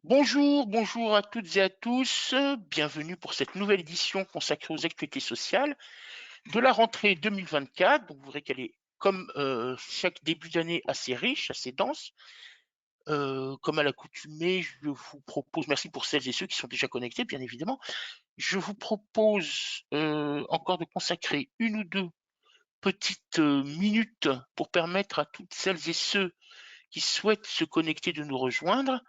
Bonjour à toutes et à tous. Bienvenue pour cette nouvelle édition consacrée aux actualités sociales de la rentrée 2024. Donc, vous verrez qu'elle est, comme chaque début d'année, assez riche, assez dense. Comme à l'accoutumée, je vous propose, merci pour celles et ceux qui sont déjà connectés, bien évidemment, je vous propose encore de consacrer une ou deux petites minutes pour permettre à toutes celles et ceux qui souhaitent se connecter de nous rejoindre.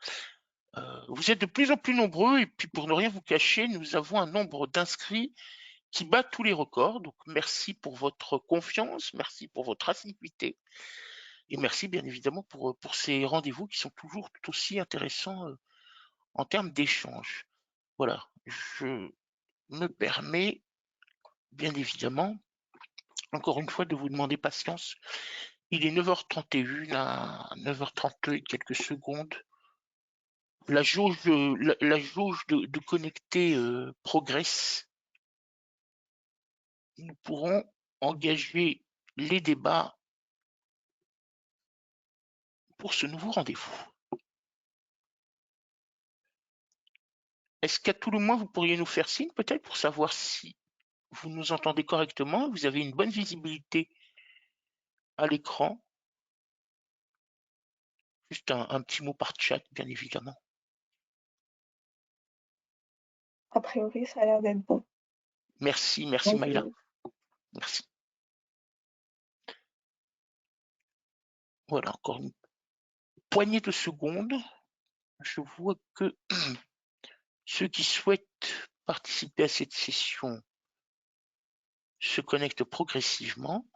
Vous êtes de plus en plus nombreux et puis pour ne rien vous cacher, nous avons un nombre d'inscrits qui bat tous les records. Donc merci pour votre confiance, merci pour votre assiduité et merci bien évidemment pour ces rendez-vous qui sont toujours tout aussi intéressants en termes d'échange. Voilà, je me permets bien évidemment encore une fois de vous demander patience. Il est 9h31 à 9h30 et quelques secondes. La jauge, la jauge de connectés progresse. Nous pourrons engager les débats pour ce nouveau rendez-vous. Est-ce qu'à tout le moins, vous pourriez nous faire signe peut-être pour savoir si vous nous entendez correctement, vous avez une bonne visibilité à l'écran? Juste un petit mot par chat, bien évidemment. A priori, ça a l'air d'être bon. Merci Donc, Maïla. Merci. Voilà, encore une poignée de secondes. Je vois que ceux qui souhaitent participer à cette session se connectent progressivement.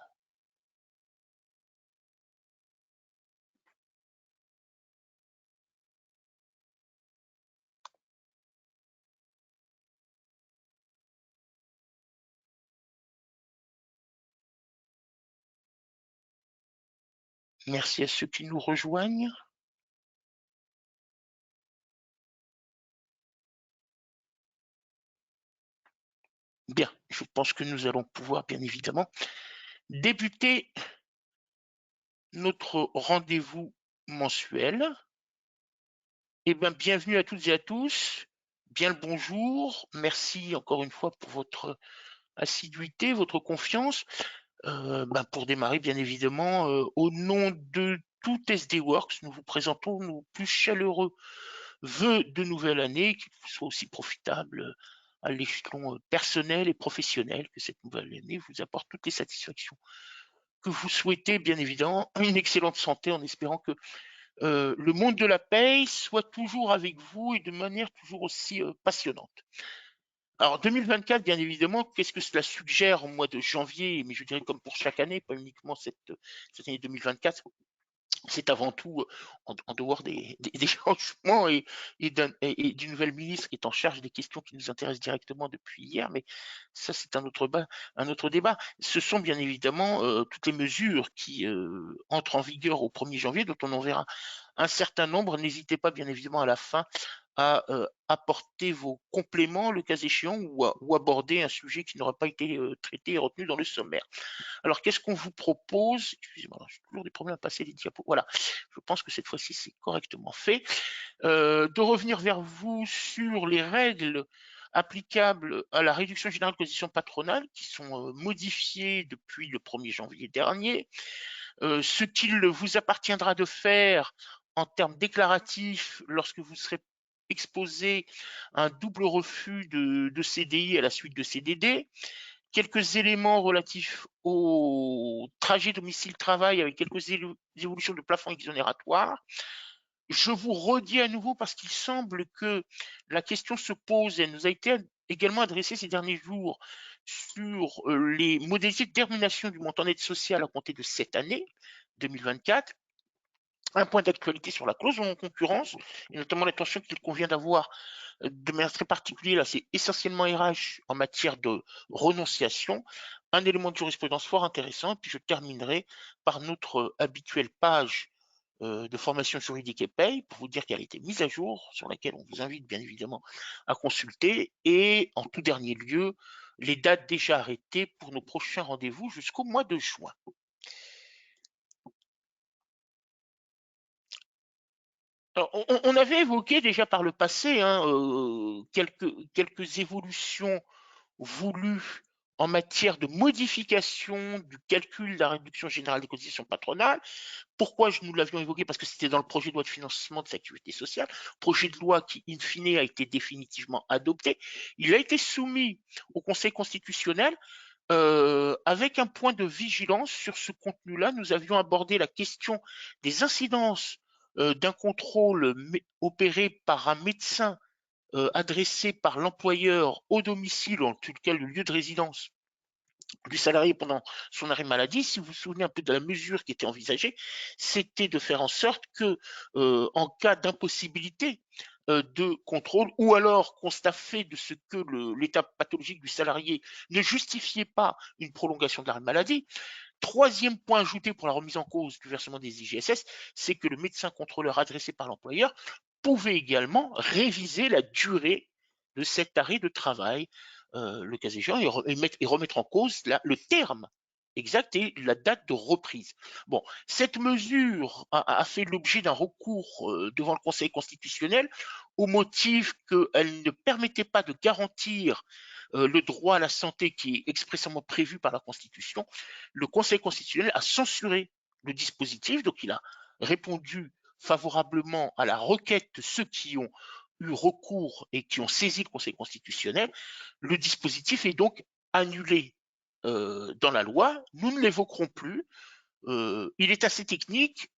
Merci à ceux qui nous rejoignent. Bien, je pense que nous allons pouvoir, bien évidemment, débuter notre rendez-vous mensuel. Eh bien, bienvenue à toutes et à tous. Bien le bonjour. Merci encore une fois pour votre assiduité, votre confiance. Pour démarrer, bien évidemment, au nom de tout SD Works, nous vous présentons nos plus chaleureux vœux de nouvelle année, qu'il vous soit aussi profitable à l'échelon personnel et professionnel, que cette nouvelle année vous apporte toutes les satisfactions que vous souhaitez, bien évidemment, une excellente santé en espérant que le monde de la paye soit toujours avec vous et de manière toujours aussi passionnante. Alors 2024, bien évidemment, qu'est-ce que cela suggère au mois de janvier, mais je dirais comme pour chaque année, pas uniquement cette année 2024, c'est avant tout, en dehors des changements et d'une nouvelle ministre qui est en charge des questions qui nous intéressent directement depuis hier, mais ça c'est un autre débat. Ce sont bien évidemment toutes les mesures qui entrent en vigueur au 1er janvier, dont on en verra un certain nombre. N'hésitez pas bien évidemment à la fin à apporter vos compléments, le cas échéant, ou aborder un sujet qui n'aura pas été traité et retenu dans le sommaire. Alors, qu'est-ce qu'on vous propose? Excusez-moi, j'ai toujours des problèmes à passer les diapos. Voilà, je pense que cette fois-ci, c'est correctement fait. De revenir vers vous sur les règles applicables à la réduction générale de cotisation patronale qui sont modifiées depuis le 1er janvier dernier. Ce qu'il vous appartiendra de faire en termes déclaratifs lorsque vous serez exposé à un double refus de CDI à la suite de CDD, quelques éléments relatifs au trajet domicile-travail avec quelques évolutions de plafond exonératoire. Je vous redis à nouveau parce qu'il semble que la question se pose, elle nous a été également adressée ces derniers jours sur les modalités de termination du montant d'aide sociale à compter de cette année 2024. Un point d'actualité sur la clause de non-concurrence, et notamment l'attention qu'il convient d'avoir de manière très particulière, là c'est essentiellement RH en matière de renonciation, un élément de jurisprudence fort intéressant, et puis je terminerai par notre habituelle page de formation juridique et paye, pour vous dire qu'elle a été mise à jour, sur laquelle on vous invite bien évidemment à consulter, et en tout dernier lieu, les dates déjà arrêtées pour nos prochains rendez-vous jusqu'au mois de juin. Alors, on avait évoqué déjà par le passé, hein, quelques évolutions voulues en matière de modification du calcul de la réduction générale des cotisations patronales. Pourquoi nous l'avions évoqué? Parce que c'était dans le projet de loi de financement de sécurité sociale, projet de loi qui, in fine, a été définitivement adopté. Il a été soumis au Conseil constitutionnel avec un point de vigilance sur ce contenu-là. Nous avions abordé la question des incidences d'un contrôle opéré par un médecin adressé par l'employeur au domicile, en tout cas le lieu de résidence du salarié pendant son arrêt maladie. Si vous vous souvenez un peu de la mesure qui était envisagée, c'était de faire en sorte que, en cas d'impossibilité de contrôle, ou alors constat fait de ce que l'état pathologique du salarié ne justifiait pas une prolongation de l'arrêt maladie. Troisième point ajouté pour la remise en cause du versement des IGSS, c'est que le médecin contrôleur adressé par l'employeur pouvait également réviser la durée de cet arrêt de travail, le cas échéant, et remettre en cause le terme exact et la date de reprise. Bon, cette mesure a fait l'objet d'un recours devant le Conseil constitutionnel au motif qu'elle ne permettait pas de garantir le droit à la santé qui est expressément prévu par la Constitution. Le Conseil constitutionnel a censuré le dispositif, donc il a répondu favorablement à la requête de ceux qui ont eu recours et qui ont saisi le Conseil constitutionnel. Le dispositif est donc annulé dans la loi. Nous ne l'évoquerons plus. Il est assez technique.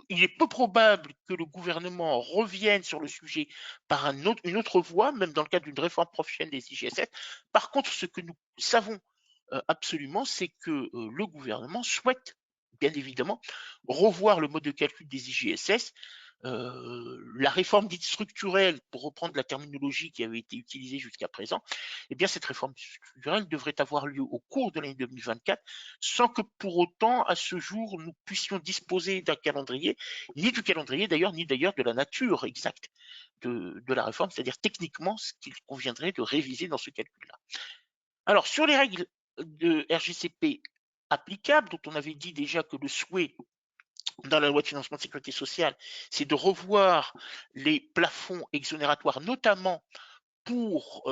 Il est peu probable que le gouvernement revienne sur le sujet par une autre voie, même dans le cadre d'une réforme professionnelle des IGSS. Par contre, ce que nous savons absolument, c'est que le gouvernement souhaite, bien évidemment, revoir le mode de calcul des IGSS. La réforme dite structurelle, pour reprendre la terminologie qui avait été utilisée jusqu'à présent, eh bien cette réforme structurelle devrait avoir lieu au cours de l'année 2024, sans que pour autant, à ce jour, nous puissions disposer d'un calendrier, ni du calendrier d'ailleurs, ni d'ailleurs de la nature exacte de la réforme, c'est-à-dire techniquement ce qu'il conviendrait de réviser dans ce calcul-là. Alors, sur les règles de RGCP applicables, dont on avait dit déjà que le souhait dans la loi de financement de sécurité sociale, c'est de revoir les plafonds exonératoire, notamment pour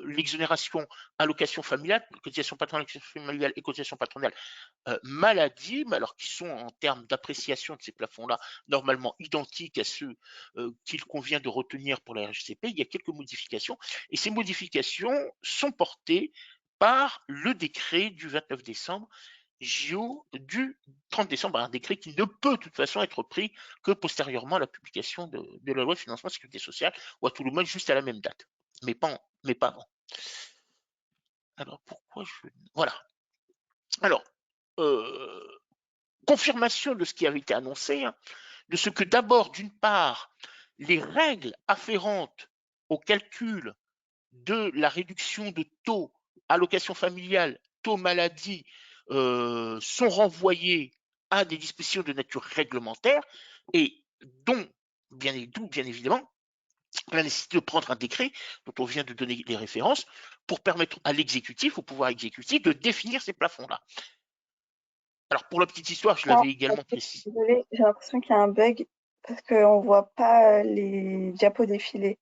l'exonération allocation familiale, cotisation patronale, allocation familiale et cotisation patronale maladie, mais alors qui sont en termes d'appréciation de ces plafonds-là normalement identiques à ceux qu'il convient de retenir pour la RGCP. Il y a quelques modifications et ces modifications sont portées par le décret du 29 décembre JO du 30 décembre, un décret qui ne peut de toute façon être pris que postérieurement à la publication de la loi de financement de la sécurité sociale, ou à tout le moins juste à la même date, mais pas avant. Alors pourquoi je... Voilà. Alors, euh, confirmation de ce qui avait été annoncé, hein, de ce que d'abord, d'une part, les règles afférentes au calcul de la réduction de taux allocation familiale, taux maladie, sont renvoyées à des dispositions de nature réglementaire et d'où bien évidemment la nécessité de prendre un décret dont on vient de donner les références pour permettre à l'exécutif, au pouvoir exécutif, de définir ces plafonds-là. Alors pour la petite histoire, je Non, l'avais également précisé. désolée, j'ai l'impression qu'il y a un bug parce qu'on voit pas les diapos défiler.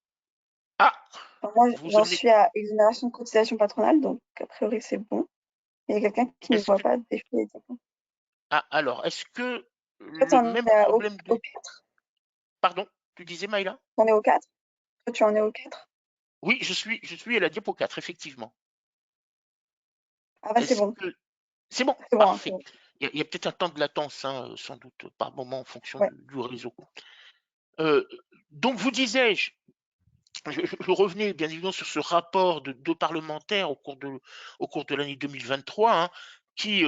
Ah, Enfin, moi, vous j'en en êtes. suis à exonération de cotisation patronale, donc a priori c'est bon. Il y a quelqu'un qui ne Est-ce voit que pas défiler les diapos. ah alors est-ce que Toi, le t'en même es problème au de 4? pardon, tu disais Maïla? T'en es au 4? Toi, tu en es au 4? Oui, je suis à la diapo 4, effectivement. Ah bah c'est Est-ce bon. que c'est bon? C'est bon, hein, c'est Parfait. bon. Il y a peut-être un temps de latence, hein, sans doute, par moment en fonction Ouais. du réseau. Euh, donc, vous disais-je, je revenais bien évidemment sur ce rapport de deux parlementaires au cours de l'année 2023, hein, qui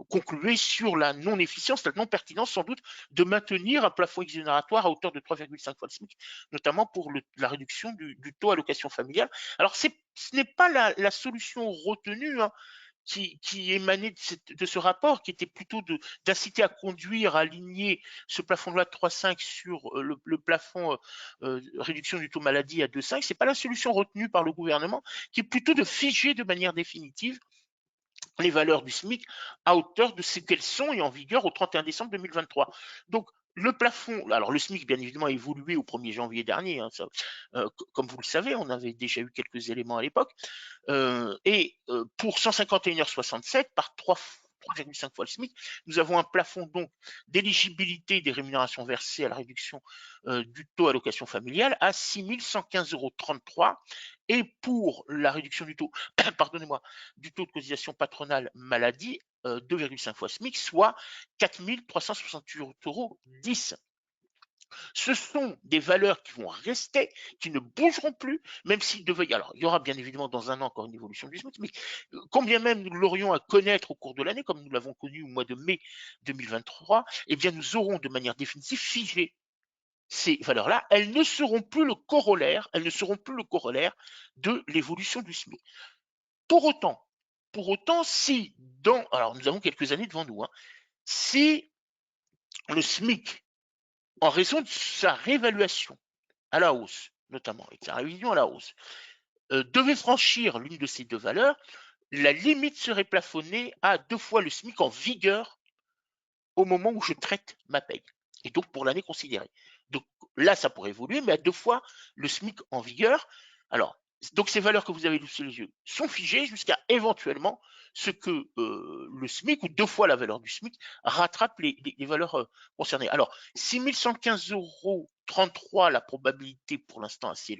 concluait sur la non-efficience, la non-pertinence sans doute de maintenir un plafond exonératoire à hauteur de 3,5 fois le SMIC, notamment pour la réduction du taux allocation familiale. Alors, ce n'est pas la solution retenue, hein, qui émanait de ce rapport, qui était plutôt d'inciter à conduire, à aligner ce plafond de loi de 3,5 sur le plafond réduction du taux maladie à 2,5. Ce n'est pas la solution retenue par le gouvernement, qui est plutôt de figer de manière définitive les valeurs du SMIC à hauteur de ce qu'elles sont et en vigueur au 31 décembre 2023. Donc, le plafond, alors le SMIC bien évidemment a évolué au 1er janvier dernier, hein, comme vous le savez, on avait déjà eu quelques éléments à l'époque, pour 151,67 h par 3,5 fois le SMIC, nous avons un plafond donc d'éligibilité des rémunérations versées à la réduction du taux allocation familiale à 6 115,33 € et pour la réduction du taux, pardonnez-moi, du taux de cotisation patronale maladie, 2,5 fois SMIC, soit 4 368,10 €. Ce sont des valeurs qui vont rester, qui ne bougeront plus, même s'il devait alors il y aura bien évidemment dans un an encore une évolution du SMIC, mais combien même nous l'aurions à connaître au cours de l'année, comme nous l'avons connu au mois de mai 2023, eh bien nous aurons de manière définitive figé ces valeurs-là. Elles ne seront plus le corollaire, de l'évolution du SMIC. Pour autant, si alors nous avons quelques années devant nous, hein, si le SMIC, en raison de sa réévaluation à la hausse, notamment, et de sa révision à la hausse, devait franchir l'une de ces deux valeurs, la limite serait plafonnée à 2 fois le SMIC en vigueur au moment où je traite ma paye, et donc pour l'année considérée. Donc là, ça pourrait évoluer, mais à 2 fois le SMIC en vigueur. Alors, donc ces valeurs que vous avez sous les yeux sont figées jusqu'à éventuellement ce que le SMIC, ou 2 fois la valeur du SMIC, rattrape les valeurs concernées. Alors, 6 115,33 € la probabilité pour l'instant assez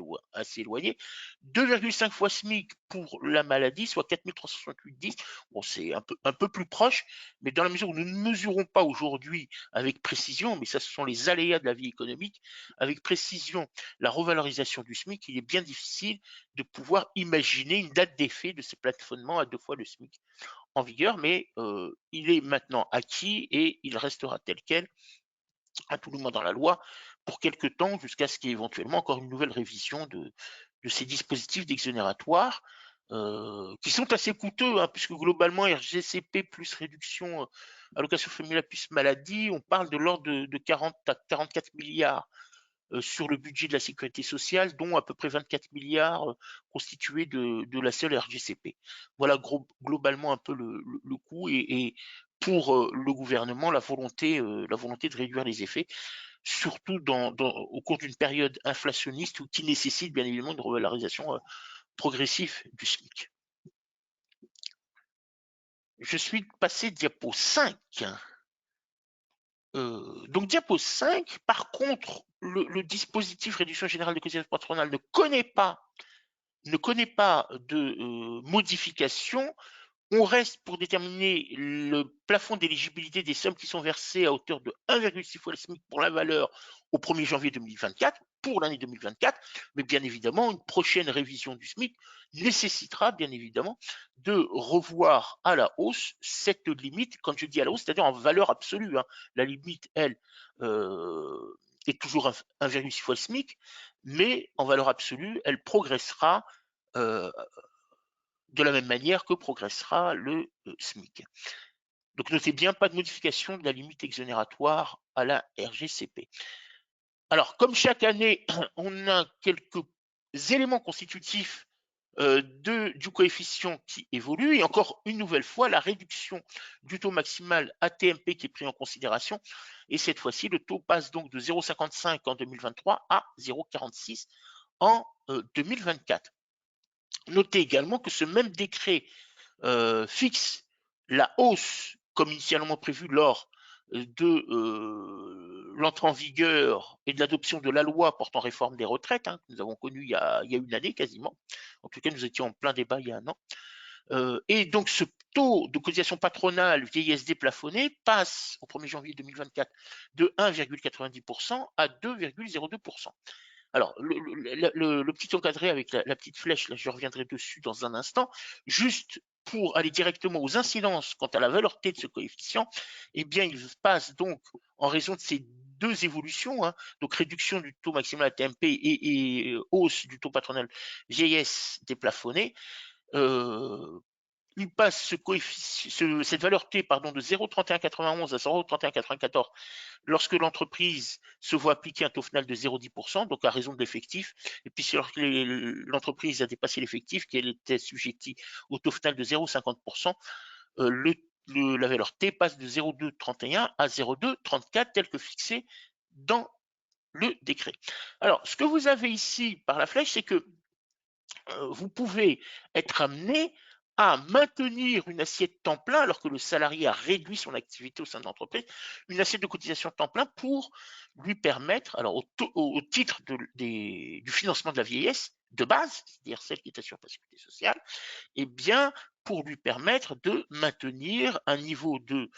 éloignée, 2,5 fois SMIC pour la maladie, soit 4 368,10 €. Bon, c'est un peu plus proche, mais dans la mesure où nous ne mesurons pas aujourd'hui avec précision, mais ça ce sont les aléas de la vie économique, avec précision la revalorisation du SMIC, il est bien difficile de pouvoir imaginer une date d'effet de ce plafonnement à 2 fois le SMIC en vigueur, mais il est maintenant acquis et il restera tel quel, à tout le moins dans la loi, pour quelque temps, jusqu'à ce qu'il y ait éventuellement encore une nouvelle révision de ces dispositifs d'exonératoire, qui sont assez coûteux, hein, puisque globalement, RGCP plus réduction allocation familiale plus maladie, on parle de l'ordre de 40 à 44 milliards sur le budget de la sécurité sociale, dont à peu près 24 milliards constitués de la seule RGCP. Voilà globalement un peu le coût, et pour le gouvernement, la volonté de réduire les effets, surtout au cours d'une période inflationniste ou qui nécessite bien évidemment une revalorisation progressive du SMIC. Je suis passé diapo 5. Donc diapo 5, par contre, le dispositif réduction générale de cotisation patronale ne connaît pas de modification. On reste pour déterminer le plafond d'éligibilité des sommes qui sont versées à hauteur de 1,6 fois le SMIC pour la valeur au 1er janvier 2024, pour l'année 2024, mais bien évidemment, une prochaine révision du SMIC nécessitera bien évidemment de revoir à la hausse cette limite. Quand je dis à la hausse, c'est-à-dire en valeur absolue, hein. La limite, elle, est toujours 1,6 fois le SMIC, mais en valeur absolue, elle progressera de la même manière que progressera le SMIC. Donc notez bien, pas de modification de la limite exonératoire à la RGCP. Alors, comme chaque année, on a quelques éléments constitutifs du coefficient qui évolue, et encore une nouvelle fois, la réduction du taux maximal ATMP qui est pris en considération, et cette fois-ci, le taux passe donc de 0,55 en 2023 à 0,46 en 2024. Notez également que ce même décret fixe la hausse, comme initialement prévu lors de l'entrée en vigueur et de l'adoption de la loi portant réforme des retraites, hein, que nous avons connue il y a une année quasiment. En tout cas, nous étions en plein débat il y a un an. Et donc, ce taux de cotisation patronale vieillesse déplafonné passe au 1er janvier 2024 de 1,90% à 2,02%. Alors, le petit encadré avec la petite flèche, là, je reviendrai dessus dans un instant. Juste pour aller directement aux incidences quant à la valeur T de ce coefficient, eh bien, il passe donc, en raison de ces deux évolutions, hein, donc réduction du taux maximal ATMP et hausse du taux patronal vieillesse déplafonné, il passe cette valeur T de 0,3191 à 0,3194 lorsque l'entreprise se voit appliquer un taux final de 0,10%, donc à raison de l'effectif, et puis si lorsque l'entreprise a dépassé l'effectif, qu'elle était assujettie au taux final de 0,50%, le la valeur T passe de 0,231 à 0,234 tel que fixé dans le décret. Alors, ce que vous avez ici par la flèche, c'est que vous pouvez être amené à maintenir une assiette temps plein alors que le salarié a réduit son activité au sein de l'entreprise, une assiette de cotisation temps plein pour lui permettre, alors au titre du financement de la vieillesse de base, c'est-à-dire celle qui est assurée par la sécurité sociale, et bien pour lui permettre de maintenir un niveau de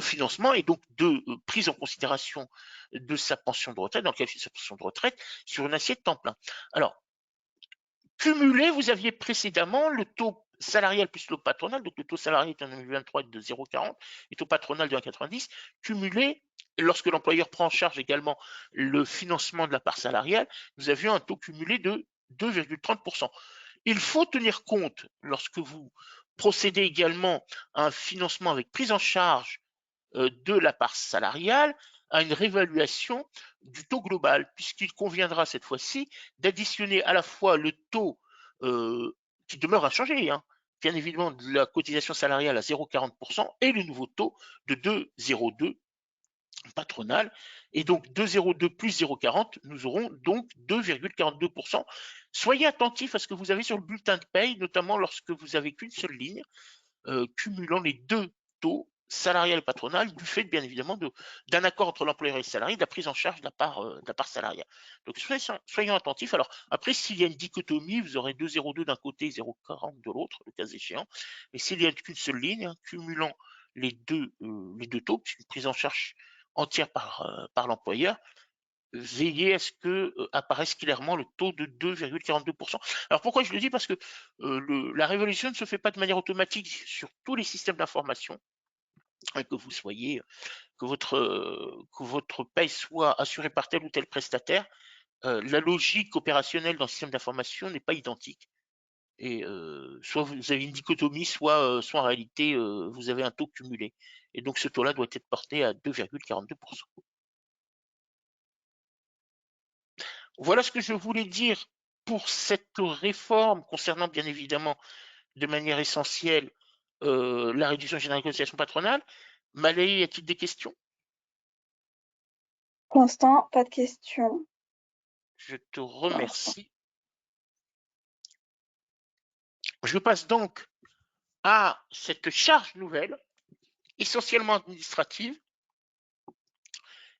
financement et donc de prise en considération de sa pension de retraite, dans le cas de sa pension de retraite, sur une assiette temps plein. Alors, cumulé, vous aviez précédemment le taux salarial plus le taux patronal, donc le taux salarié est en 2023 de 0,40 et taux patronal de 1,90. Cumulé, lorsque l'employeur prend en charge également le financement de la part salariale, nous avions un taux cumulé de 2,30%. Il faut tenir compte, lorsque vous procédez également à un financement avec prise en charge de la part salariale, à une réévaluation du taux global, puisqu'il conviendra cette fois-ci d'additionner à la fois le taux qui demeure inchangé, hein, bien évidemment de la cotisation salariale à 0,40% et le nouveau taux de 2,02 patronal. Et donc 2,02 plus 0,40, nous aurons donc 2,42%. Soyez attentifs à ce que vous avez sur le bulletin de paye, notamment lorsque vous avez qu'une seule ligne, cumulant les deux taux salarial et patronal du fait bien évidemment d'un accord entre l'employeur et le salarié, de la prise en charge de la part salariale. Donc soyons attentifs. Alors après, s'il y a une dichotomie, vous aurez 2,02 d'un côté et 0,40 de l'autre, le cas échéant. Mais s'il n'y a qu'une seule ligne, hein, cumulant les deux taux, une prise en charge entière par l'employeur, veillez à ce que apparaisse clairement le taux de 2,42%. Alors pourquoi je le dis? Parce que la révolution ne se fait pas de manière automatique sur tous les systèmes d'information, hein, que votre paye soit assurée par tel ou tel prestataire. La logique opérationnelle dans le système d'information n'est pas identique. Et soit vous avez une dichotomie, soit en réalité vous avez un taux cumulé. Et donc ce taux-là doit être porté à 2,42%. Voilà ce que je voulais dire pour cette réforme concernant bien évidemment de manière essentielle la réduction générale de cotisation patronale. Malay, y a-t-il des questions? Pour l'instant, pas de questions Je te pour l'instant. remercie. Je passe donc à cette charge nouvelle, essentiellement administrative,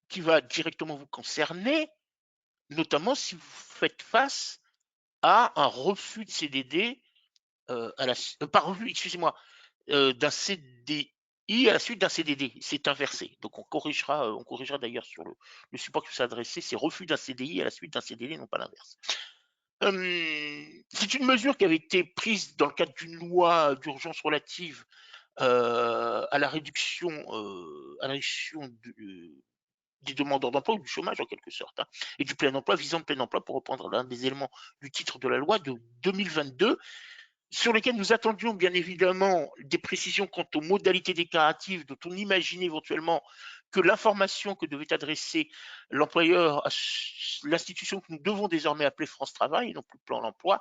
qui va directement vous concerner, notamment si vous faites face à un refus de CDD, pas refus, excusez-moi, d'un CDI à la suite d'un CDD. C'est inversé. Donc on corrigera d'ailleurs sur le support qui vous adressé, c'est refus d'un CDI à la suite d'un CDD, non pas l'inverse. C'est une mesure qui avait été prise dans le cadre d'une loi d'urgence relative à la réduction des demandeurs d'emploi ou du chômage en quelque sorte, hein, et du plein emploi, visant le plein emploi pour reprendre l'un des éléments du titre de la loi de 2022, sur lesquels nous attendions bien évidemment des précisions quant aux modalités déclaratives dont on imaginait éventuellement que l'information que devait adresser l'employeur à l'institution que nous devons désormais appeler France Travail, et non plus Plan d'emploi,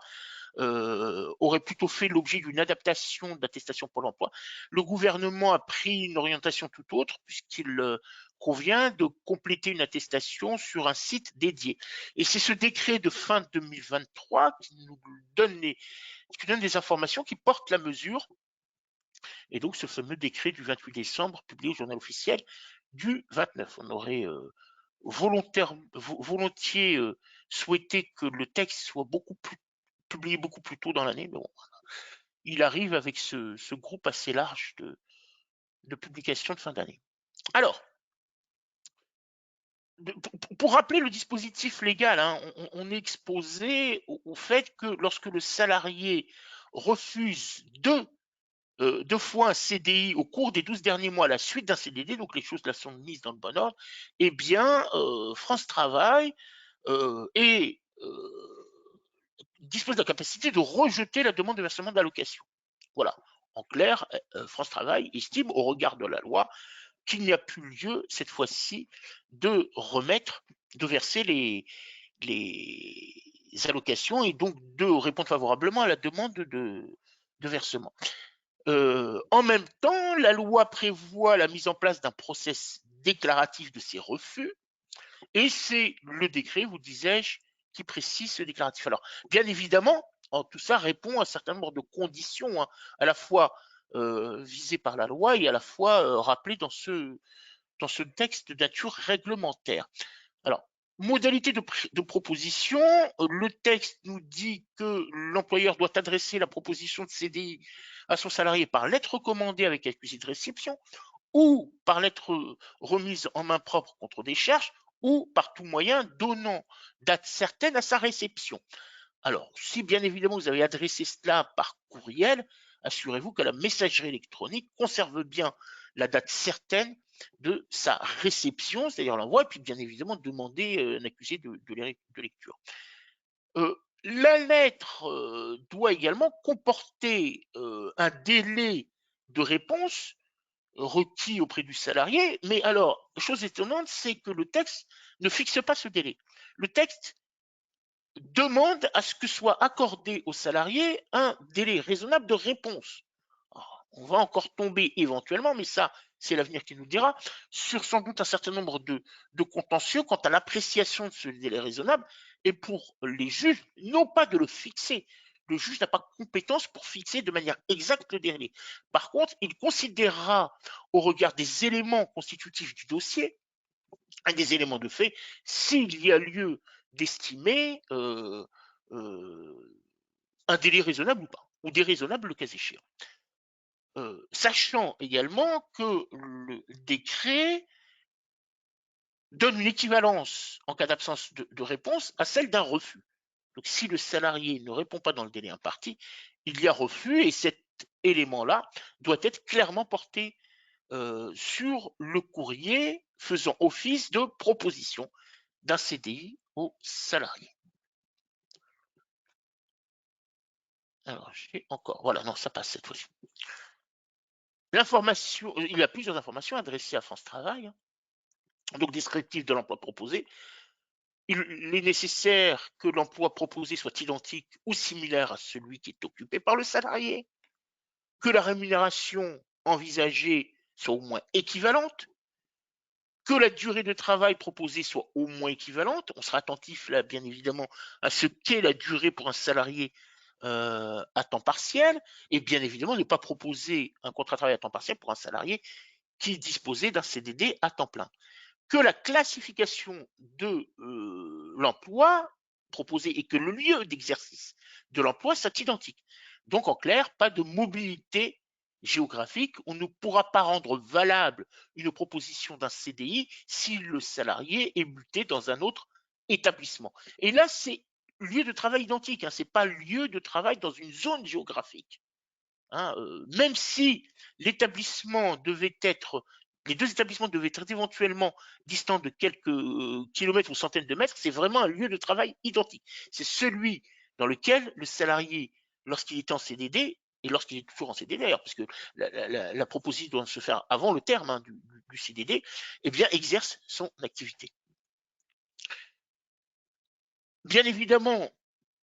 aurait plutôt fait l'objet d'une adaptation d'attestation Pôle emploi. Le gouvernement a pris une orientation tout autre, puisqu'il convient de compléter une attestation sur un site dédié. Et c'est ce décret de fin 2023 qui nous donne des informations qui portent la mesure. Et donc ce fameux décret du 28 décembre, publié au journal officiel du 29. On aurait volontiers souhaité que le texte soit publié beaucoup plus tôt dans l'année, mais bon, il arrive avec ce groupe assez large de publications de fin d'année. Alors, pour rappeler le dispositif légal, hein, on est exposé au fait que lorsque le salarié refuse deux fois un CDI au cours des 12 derniers mois à la suite d'un CDD, donc les choses là sont mises dans le bon ordre, eh bien, France Travail dispose de la capacité de rejeter la demande de versement d'allocation. Voilà. En clair, France Travail estime, au regard de la loi, qu'il n'y a plus lieu, cette fois-ci, de verser les allocations et donc de répondre favorablement à la demande de versement. En même temps, la loi prévoit la mise en place d'un process déclaratif de ces refus, et c'est le décret, vous disais-je, qui précise ce déclaratif. Alors, bien évidemment, tout ça répond à un certain nombre de conditions, hein, à la fois visées par la loi et à la fois rappelées dans ce texte de nature réglementaire. Alors, modalité de proposition, le texte nous dit que l'employeur doit adresser la proposition de CDI à son salarié par lettre recommandée avec accusé de réception, ou par lettre remise en main propre contre décharge, ou par tout moyen donnant date certaine à sa réception. Alors, si bien évidemment vous avez adressé cela par courriel, assurez-vous que la messagerie électronique conserve bien la date certaine de sa réception, c'est-à-dire l'envoi, et puis bien évidemment demander un accusé de lecture. La lettre doit également comporter un délai de réponse requis auprès du salarié, mais alors, chose étonnante, c'est que le texte ne fixe pas ce délai. Le texte demande à ce que soit accordé au salarié un délai raisonnable de réponse. Alors, on va encore tomber éventuellement, mais ça, c'est l'avenir qui nous le dira, sur sans doute un certain nombre de contentieux quant à l'appréciation de ce délai raisonnable, et pour les juges, non pas de le fixer. Le juge n'a pas compétence pour fixer de manière exacte le délai. Par contre, il considérera, au regard des éléments constitutifs du dossier, des éléments de fait, s'il y a lieu d'estimer un délai raisonnable ou pas, ou déraisonnable le cas échéant. Sachant également que le décret donne une équivalence en cas d'absence de réponse à celle d'un refus. Donc si le salarié ne répond pas dans le délai imparti, il y a refus, et cet élément-là doit être clairement porté sur le courrier faisant office de proposition d'un CDI au salarié. Alors, j'ai encore, voilà, non, ça passe cette fois-ci. L'information, il y a plusieurs informations adressées à France Travail, hein. Donc, descriptif de l'emploi proposé. Il est nécessaire que l'emploi proposé soit identique ou similaire à celui qui est occupé par le salarié, que la rémunération envisagée soit au moins équivalente, que la durée de travail proposée soit au moins équivalente. On sera attentif là, bien évidemment, à ce qu'est la durée pour un salarié à temps partiel, et bien évidemment ne pas proposer un contrat de travail à temps partiel pour un salarié qui disposait d'un CDD à temps plein. Que la classification de l'emploi proposé et que le lieu d'exercice de l'emploi soit identique. Donc en clair, pas de mobilité géographique. On ne pourra pas rendre valable une proposition d'un CDI si le salarié est muté dans un autre établissement. Et là, c'est lieu de travail identique, hein, ce n'est pas lieu de travail dans une zone géographique. Hein, même si l'établissement devait être, les deux établissements devaient être éventuellement distants de quelques kilomètres ou centaines de mètres, c'est vraiment un lieu de travail identique. C'est celui dans lequel le salarié, lorsqu'il était en CDD, et lorsqu'il est toujours en CDD d'ailleurs, parce que la proposition doit se faire avant le terme, hein, du CDD, eh bien, exerce son activité. Bien évidemment,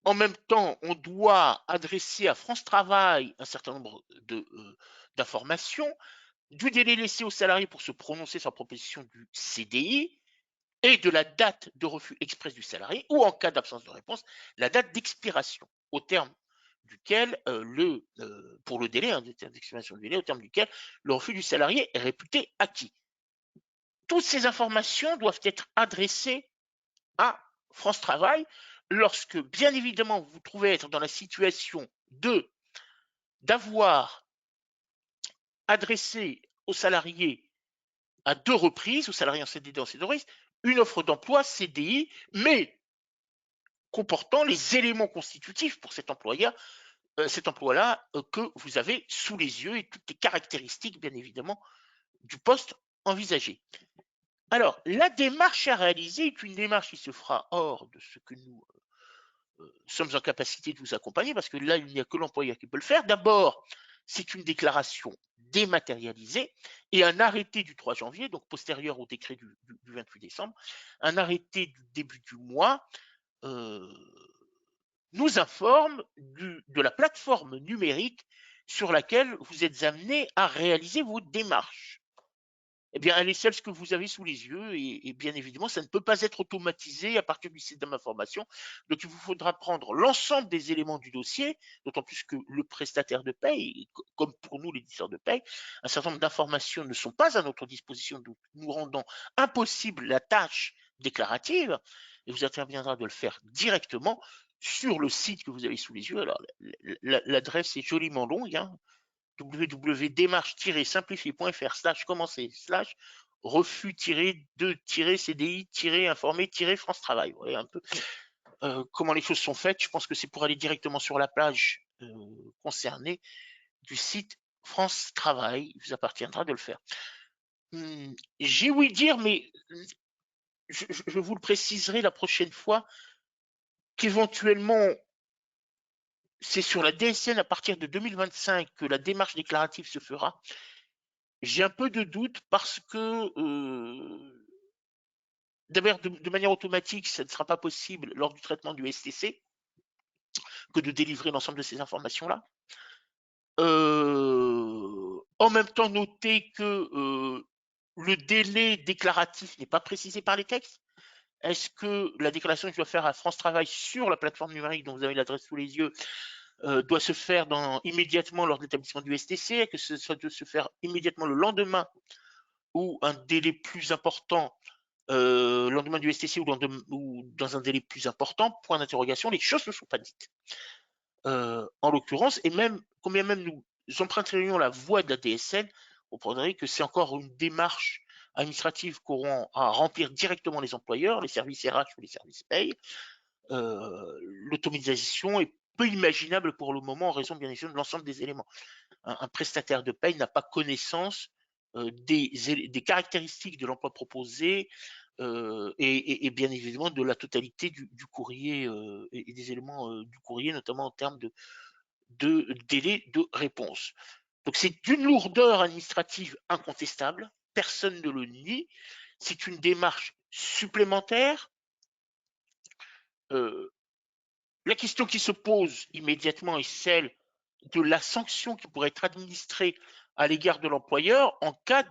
en même temps, on doit adresser à France Travail un certain nombre d'informations, du délai laissé au salarié pour se prononcer sur la proposition du CDI et de la date de refus express du salarié, ou en cas d'absence de réponse, la date d'expiration au terme duquel pour le délai, hein, d'expiration du délai, au terme duquel le refus du salarié est réputé acquis. Toutes ces informations doivent être adressées à France Travail lorsque, bien évidemment, vous vous trouvez être dans la situation d'avoir adressé aux salariés à deux reprises, aux salariés en CDD en CDD, une offre d'emploi CDI, mais comportant les éléments constitutifs pour cet emploi-là que vous avez sous les yeux et toutes les caractéristiques, bien évidemment, du poste envisagé. Alors, la démarche à réaliser est une démarche qui se fera hors de ce que nous sommes en capacité de vous accompagner, parce que là, il n'y a que l'employeur qui peut le faire. D'abord, c'est une déclaration dématérialisée et un arrêté du 3 janvier, donc postérieur au décret du 28 décembre, un arrêté du début du mois nous informe de la plateforme numérique sur laquelle vous êtes amené à réaliser vos démarches. Eh bien, elle est celle que vous avez sous les yeux et bien évidemment, ça ne peut pas être automatisé à partir du système d'information. Donc, il vous faudra prendre l'ensemble des éléments du dossier, d'autant plus que le prestataire de paye, comme pour nous, l'éditeur de paye, un certain nombre d'informations ne sont pas à notre disposition, donc nous rendant impossible la tâche déclarative, et vous interviendra de le faire directement sur le site que vous avez sous les yeux. Alors, l'adresse est joliment longue, hein, www.démarche-commencer/refus-de-cdi-informer-France Travail. Vous voyez un peu comment les choses sont faites. Je pense que c'est pour aller directement sur la plage concernée du site France Travail. Il vous appartiendra de le faire. J'ai ouï dire, mais je vous le préciserai la prochaine fois, qu'éventuellement, c'est sur la DSN à partir de 2025 que la démarche déclarative se fera. J'ai un peu de doute parce que, d'abord, de manière automatique, ça ne sera pas possible lors du traitement du STC que de délivrer l'ensemble de ces informations-là. En même temps, notez que le délai déclaratif n'est pas précisé par les textes. Est-ce que la déclaration que je dois faire à France Travail sur la plateforme numérique dont vous avez l'adresse sous les yeux doit se faire immédiatement lors de l'établissement du STC, que ça doit se faire immédiatement le lendemain ou un délai plus important, lendemain du STC ou dans un délai plus important, point d'interrogation, les choses ne sont pas dites. En l'occurrence, et même, combien même nous emprunterions la voie de la DSN, on prendrait que c'est encore une démarche administrative qu'auront à remplir directement les employeurs, les services RH ou les services paye. L'automatisation est peu imaginable pour le moment en raison bien évidemment de l'ensemble des éléments. Un prestataire de paye n'a pas connaissance des caractéristiques de l'emploi proposé et bien évidemment de la totalité du courrier et des éléments du courrier, notamment en termes de délai de réponse. Donc c'est d'une lourdeur administrative incontestable, personne ne le nie, c'est une démarche supplémentaire. La question qui se pose immédiatement est celle de la sanction qui pourrait être administrée à l'égard de l'employeur en cas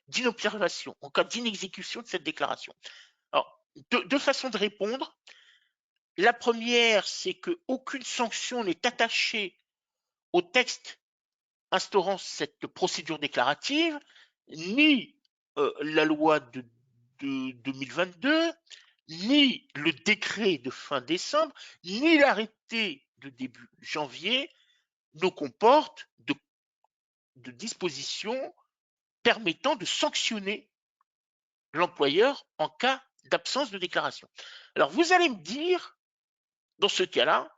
d'inobservation, en cas d'inexécution de cette déclaration. Alors, deux façons de répondre. La première, c'est qu'aucune sanction n'est attachée au texte instaurant cette procédure déclarative, ni la loi de 2022, ni le décret de fin décembre, ni l'arrêté de début janvier ne comportent de dispositions permettant de sanctionner l'employeur en cas d'absence de déclaration. Alors vous allez me dire, dans ce cas-là,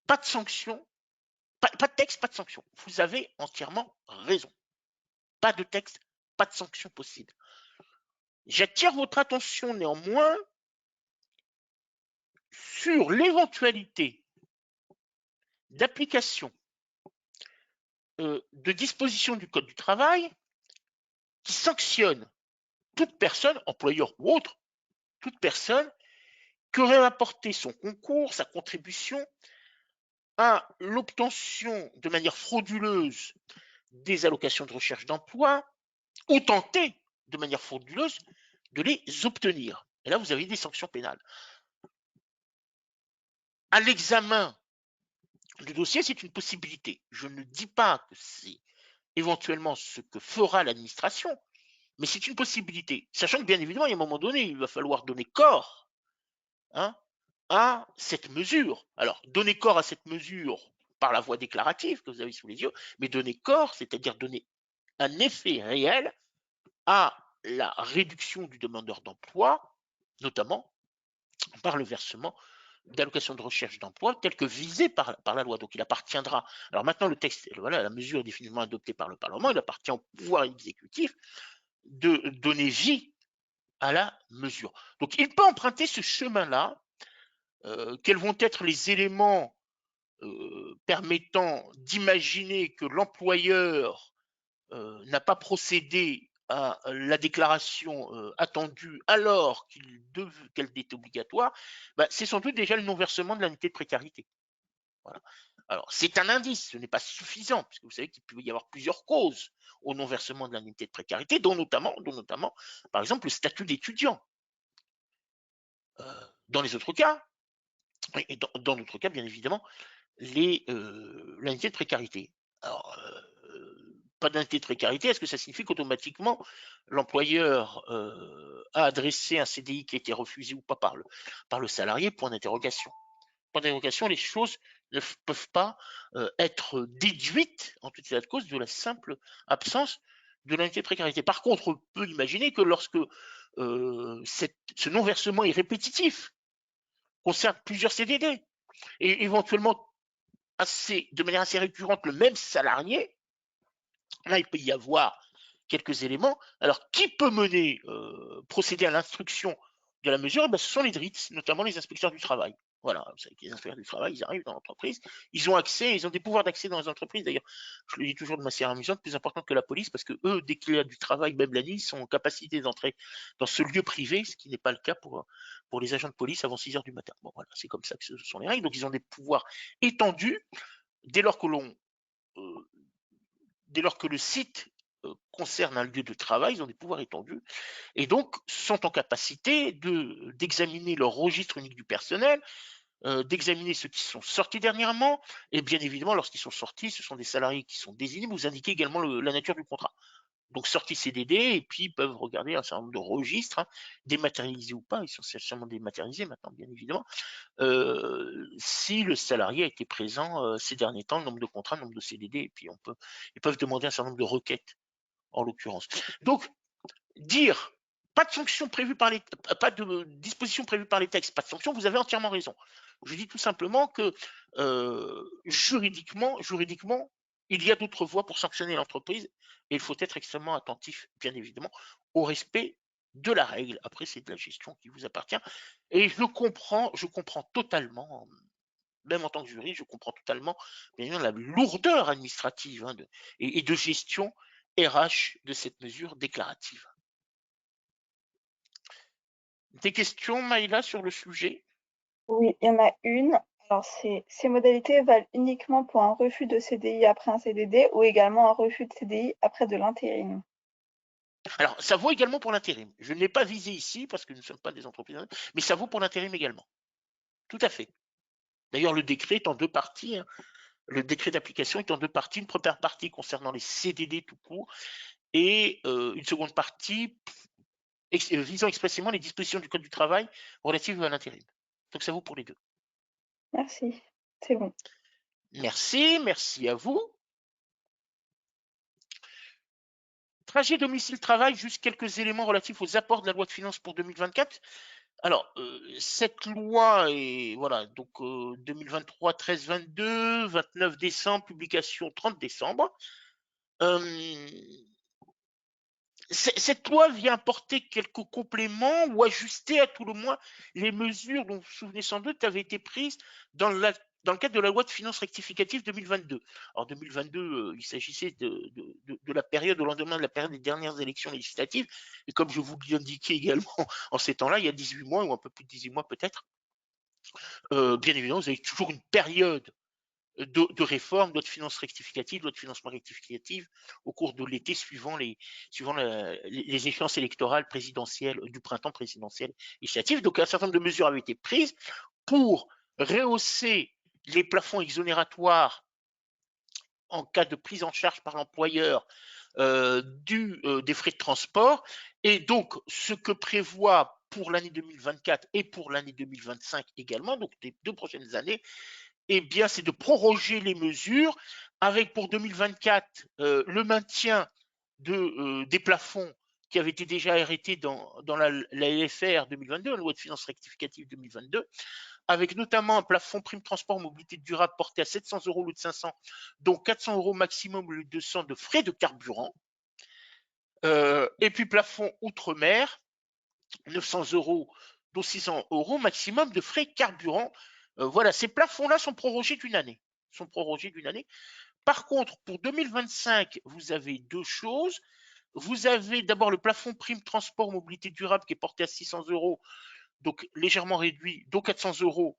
pas de sanction, pas de texte, pas de sanction. Vous avez entièrement raison. Pas de texte, pas de sanction possible. J'attire votre attention néanmoins sur l'éventualité d'application de dispositions du Code du travail qui sanctionnent toute personne, employeur ou autre, toute personne qui aurait apporté son concours, sa contribution à l'obtention de manière frauduleuse des allocations de recherche d'emploi ou tenté de manière frauduleuse de les obtenir. Et là, vous avez des sanctions pénales. À l'examen du dossier, c'est une possibilité. Je ne dis pas que c'est éventuellement ce que fera l'administration, mais c'est une possibilité. Sachant que bien évidemment, il y a un moment donné, il va falloir donner corps à cette mesure. Alors, donner corps à cette mesure par la voie déclarative que vous avez sous les yeux, mais donner corps, c'est-à-dire donner un effet réel à la réduction du demandeur d'emploi, notamment par le versement d'allocations de recherche d'emploi telles que visées par la loi. Donc il appartiendra, alors maintenant le texte, voilà, la mesure est définitivement adoptée par le Parlement, il appartient au pouvoir exécutif de donner vie à la mesure. Donc il peut emprunter ce chemin-là. Quels vont être les éléments permettant d'imaginer que l'employeur n'a pas procédé à la déclaration attendue alors qu'elle est obligatoire, c'est sans doute déjà le non-versement de l'indemnité de précarité. Voilà. Alors, c'est un indice, ce n'est pas suffisant, puisque vous savez qu'il peut y avoir plusieurs causes au non-versement de l'indemnité de précarité, dont notamment, par exemple, le statut d'étudiant. Dans les autres cas, et dans notre cas, bien évidemment, l'indemnité de précarité. Alors, pas d'indemnité de précarité, est-ce que ça signifie qu'automatiquement l'employeur a adressé un CDI qui a été refusé ou pas par le salarié? Point d'interrogation. Point d'interrogation, les choses ne peuvent pas être déduites en tout état de cause de la simple absence de l'indemnité de précarité. Par contre, on peut imaginer que lorsque ce non-versement est répétitif, concerne plusieurs CDD, et éventuellement de manière assez récurrente le même salarié, là il peut y avoir quelques éléments. Alors qui peut procéder à l'instruction de la mesure? Ce sont les DRITS, notamment les inspecteurs du travail. Voilà, vous savez que les inspecteurs du travail, ils arrivent dans l'entreprise, ils ont accès, ils ont des pouvoirs d'accès dans les entreprises. D'ailleurs, je le dis toujours de manière amusante, plus important que la police, parce que eux, dès qu'il y a du travail, même la nuit, ils sont en capacité d'entrer dans ce lieu privé, ce qui n'est pas le cas pour les agents de police avant 6 heures du matin. Bon, voilà, c'est comme ça que ce sont les règles. Donc, ils ont des pouvoirs étendus dès lors que euh, dès lors que le site concerne un lieu de travail, ils ont des pouvoirs étendus et donc sont en capacité d'examiner leur registre unique du personnel, d'examiner ceux qui sont sortis dernièrement, et bien évidemment, lorsqu'ils sont sortis, ce sont des salariés qui sont désignés, vous indiquez également la nature du contrat. Donc sortie CDD, et puis ils peuvent regarder un certain nombre de registres, hein, dématérialisés ou pas, ils sont essentiellement dématérialisés maintenant, bien évidemment, si le salarié a été présent ces derniers temps, le nombre de contrats, le nombre de CDD, et puis ils peuvent demander un certain nombre de requêtes, en l'occurrence. Donc, dire pas de sanctions prévues par les, pas de dispositions prévues par les textes, pas de sanctions, vous avez entièrement raison. Je dis tout simplement que juridiquement, il y a d'autres voies pour sanctionner l'entreprise et il faut être extrêmement attentif, bien évidemment, au respect de la règle. Après, c'est de la gestion qui vous appartient. Et je comprends totalement, même en tant que juriste, je comprends totalement bien sûr, la lourdeur administrative hein, et de gestion RH de cette mesure déclarative. Des questions, Maïla, sur le sujet? Oui, il y en a une. Alors, ces modalités valent uniquement pour un refus de CDI après un CDD ou également un refus de CDI après de l'intérim? Alors, ça vaut également pour l'intérim. Je ne l'ai pas visé ici parce que nous ne sommes pas des entreprises, mais ça vaut pour l'intérim également. Tout à fait. D'ailleurs, le décret est en deux parties. Hein. Le décret d'application est en deux parties. Une première partie concernant les CDD tout court et une seconde partie visant expressément les dispositions du Code du travail relatives à l'intérim. Donc, ça vaut pour les deux. Merci, c'est bon. Merci, merci à vous. Trajet domicile-travail, juste quelques éléments relatifs aux apports de la loi de finances pour 2024. Alors, cette loi est, voilà, donc 2023, 13-22, 29 décembre, publication 30 décembre. Cette loi vient apporter quelques compléments ou ajuster à tout le moins les mesures dont vous vous souvenez sans doute avaient été prises dans le cadre de la loi de finances rectificative 2022. Alors 2022, il s'agissait de la période au lendemain de la période des dernières élections législatives. Et comme je vous l'indiquais également en ces temps-là, il y a 18 mois ou un peu plus de 18 mois peut-être, bien évidemment, vous avez toujours une période de réforme, loi de finances rectificative, loi de financement rectificative au cours de l'été suivant les échéances électorales présidentielles du printemps présidentiel législatif. Donc un certain nombre de mesures avaient été prises pour rehausser les plafonds exonératoire en cas de prise en charge par l'employeur des frais de transport. Et donc, ce que prévoit pour l'année 2024 et pour l'année 2025 également, donc les 2 prochaines années, eh bien, c'est de proroger les mesures avec pour 2024 le maintien des plafonds qui avaient été déjà arrêtés dans la LFR 2022, la loi de finances rectificative 2022, avec notamment un plafond prime transport mobilité durable porté à 700 euros au lieu de 500, dont 400 euros maximum au lieu de 200 de frais de carburant. Et puis plafond outre-mer, 900 euros, dont 600 euros maximum de frais carburant. Voilà, ces plafonds-là sont prorogés d'une année. Par contre, pour 2025, vous avez deux choses. Vous avez d'abord le plafond prime transport mobilité durable qui est porté à 600 euros, donc légèrement réduit, dont 400 euros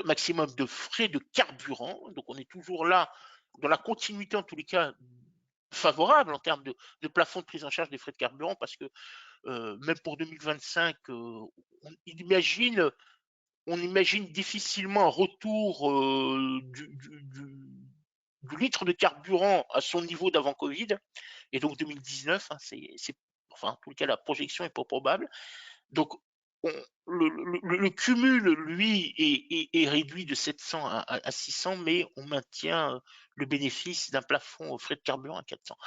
maximum de frais de carburant. Donc on est toujours là dans la continuité, en tous les cas, favorable en termes de plafond de prise en charge des frais de carburant, parce que même pour 2025, on imagine difficilement un retour du litre de carburant à son niveau d'avant Covid. Et donc 2019, hein, enfin, en tout cas, la projection est pas probable. Donc, le cumul, lui, est réduit de 700 à 600, mais on maintient le bénéfice d'un plafond aux frais de carburant à 400.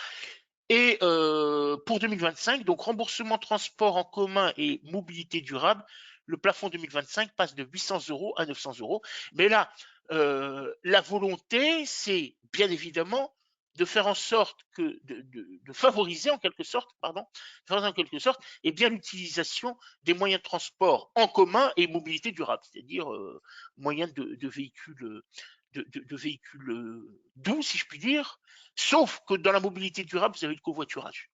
Et pour 2025, donc remboursement transport en commun et mobilité durable, le plafond 2025 passe de 800 € à 900 €. Mais là, la volonté, c'est bien évidemment de faire en sorte que, de favoriser en quelque sorte, pardon, favoriser en quelque sorte, et bien l'utilisation des moyens de transport en commun et mobilité durable, c'est-à-dire moyens de véhicules, de véhicules doux, si je puis dire, sauf que dans la mobilité durable, vous avez le covoiturage.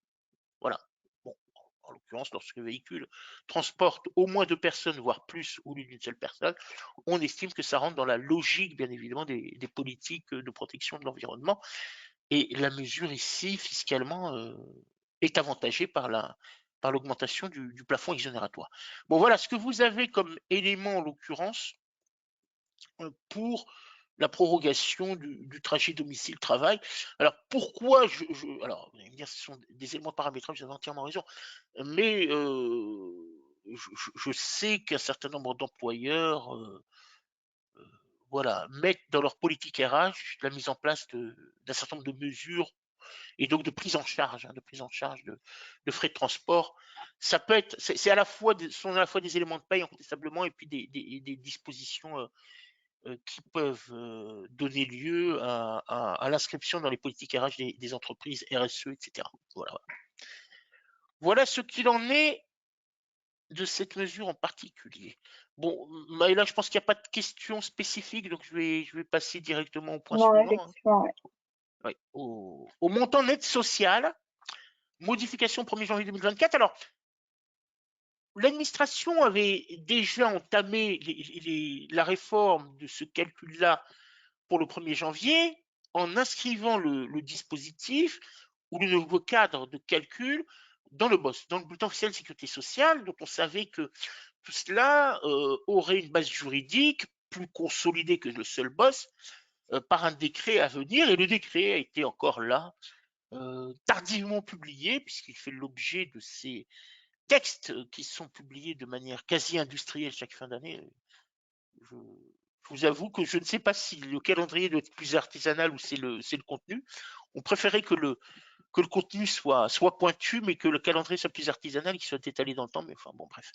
Voilà. Bon, en l'occurrence, lorsque le véhicule transporte au moins 2 personnes, voire plus, au lieu d'une seule personne, on estime que ça rentre dans la logique, bien évidemment, des politiques de protection de l'environnement. Et la mesure ici, fiscalement, est avantagée par l'augmentation du plafond exonératoire. Bon, voilà ce que vous avez comme élément, en l'occurrence, pour la prorogation du trajet domicile-travail. Alors pourquoi alors vous allez me dire, ce sont des éléments paramétrables, vous avez entièrement raison, mais je sais qu'un certain nombre d'employeurs, voilà, mettent dans leur politique RH la mise en place d'un certain nombre de mesures et donc de prise en charge, hein, de frais de transport. Ça peut être, c'est à la fois, sont à la fois des éléments de paye incontestablement, et puis des dispositions qui peuvent donner lieu à l'inscription dans les politiques RH des entreprises RSE, etc. Voilà. Voilà ce qu'il en est de cette mesure en particulier. Bon, Maëla, je pense qu'il n'y a pas de questions spécifiques, donc je vais passer directement au point Non, suivant, hein. effectivement, ouais. Oui, au montant net social, modification 1er janvier 2024. Alors, l'administration avait déjà entamé la réforme de ce calcul-là pour le 1er janvier en inscrivant le dispositif ou le nouveau cadre de calcul dans le BOSS, dans le bulletin officiel de sécurité sociale. Donc on savait que tout cela aurait une base juridique plus consolidée que le seul BOSS par un décret à venir, et le décret a été encore là, tardivement publié, puisqu'il fait l'objet de ces textes qui sont publiés de manière quasi industrielle chaque fin d'année. Je, je vous avoue que je ne sais pas si le calendrier doit être plus artisanal ou c'est le contenu. On préférait que le contenu soit pointu, mais que le calendrier soit plus artisanal, qu'il soit étalé dans le temps. Mais enfin, bon, bref.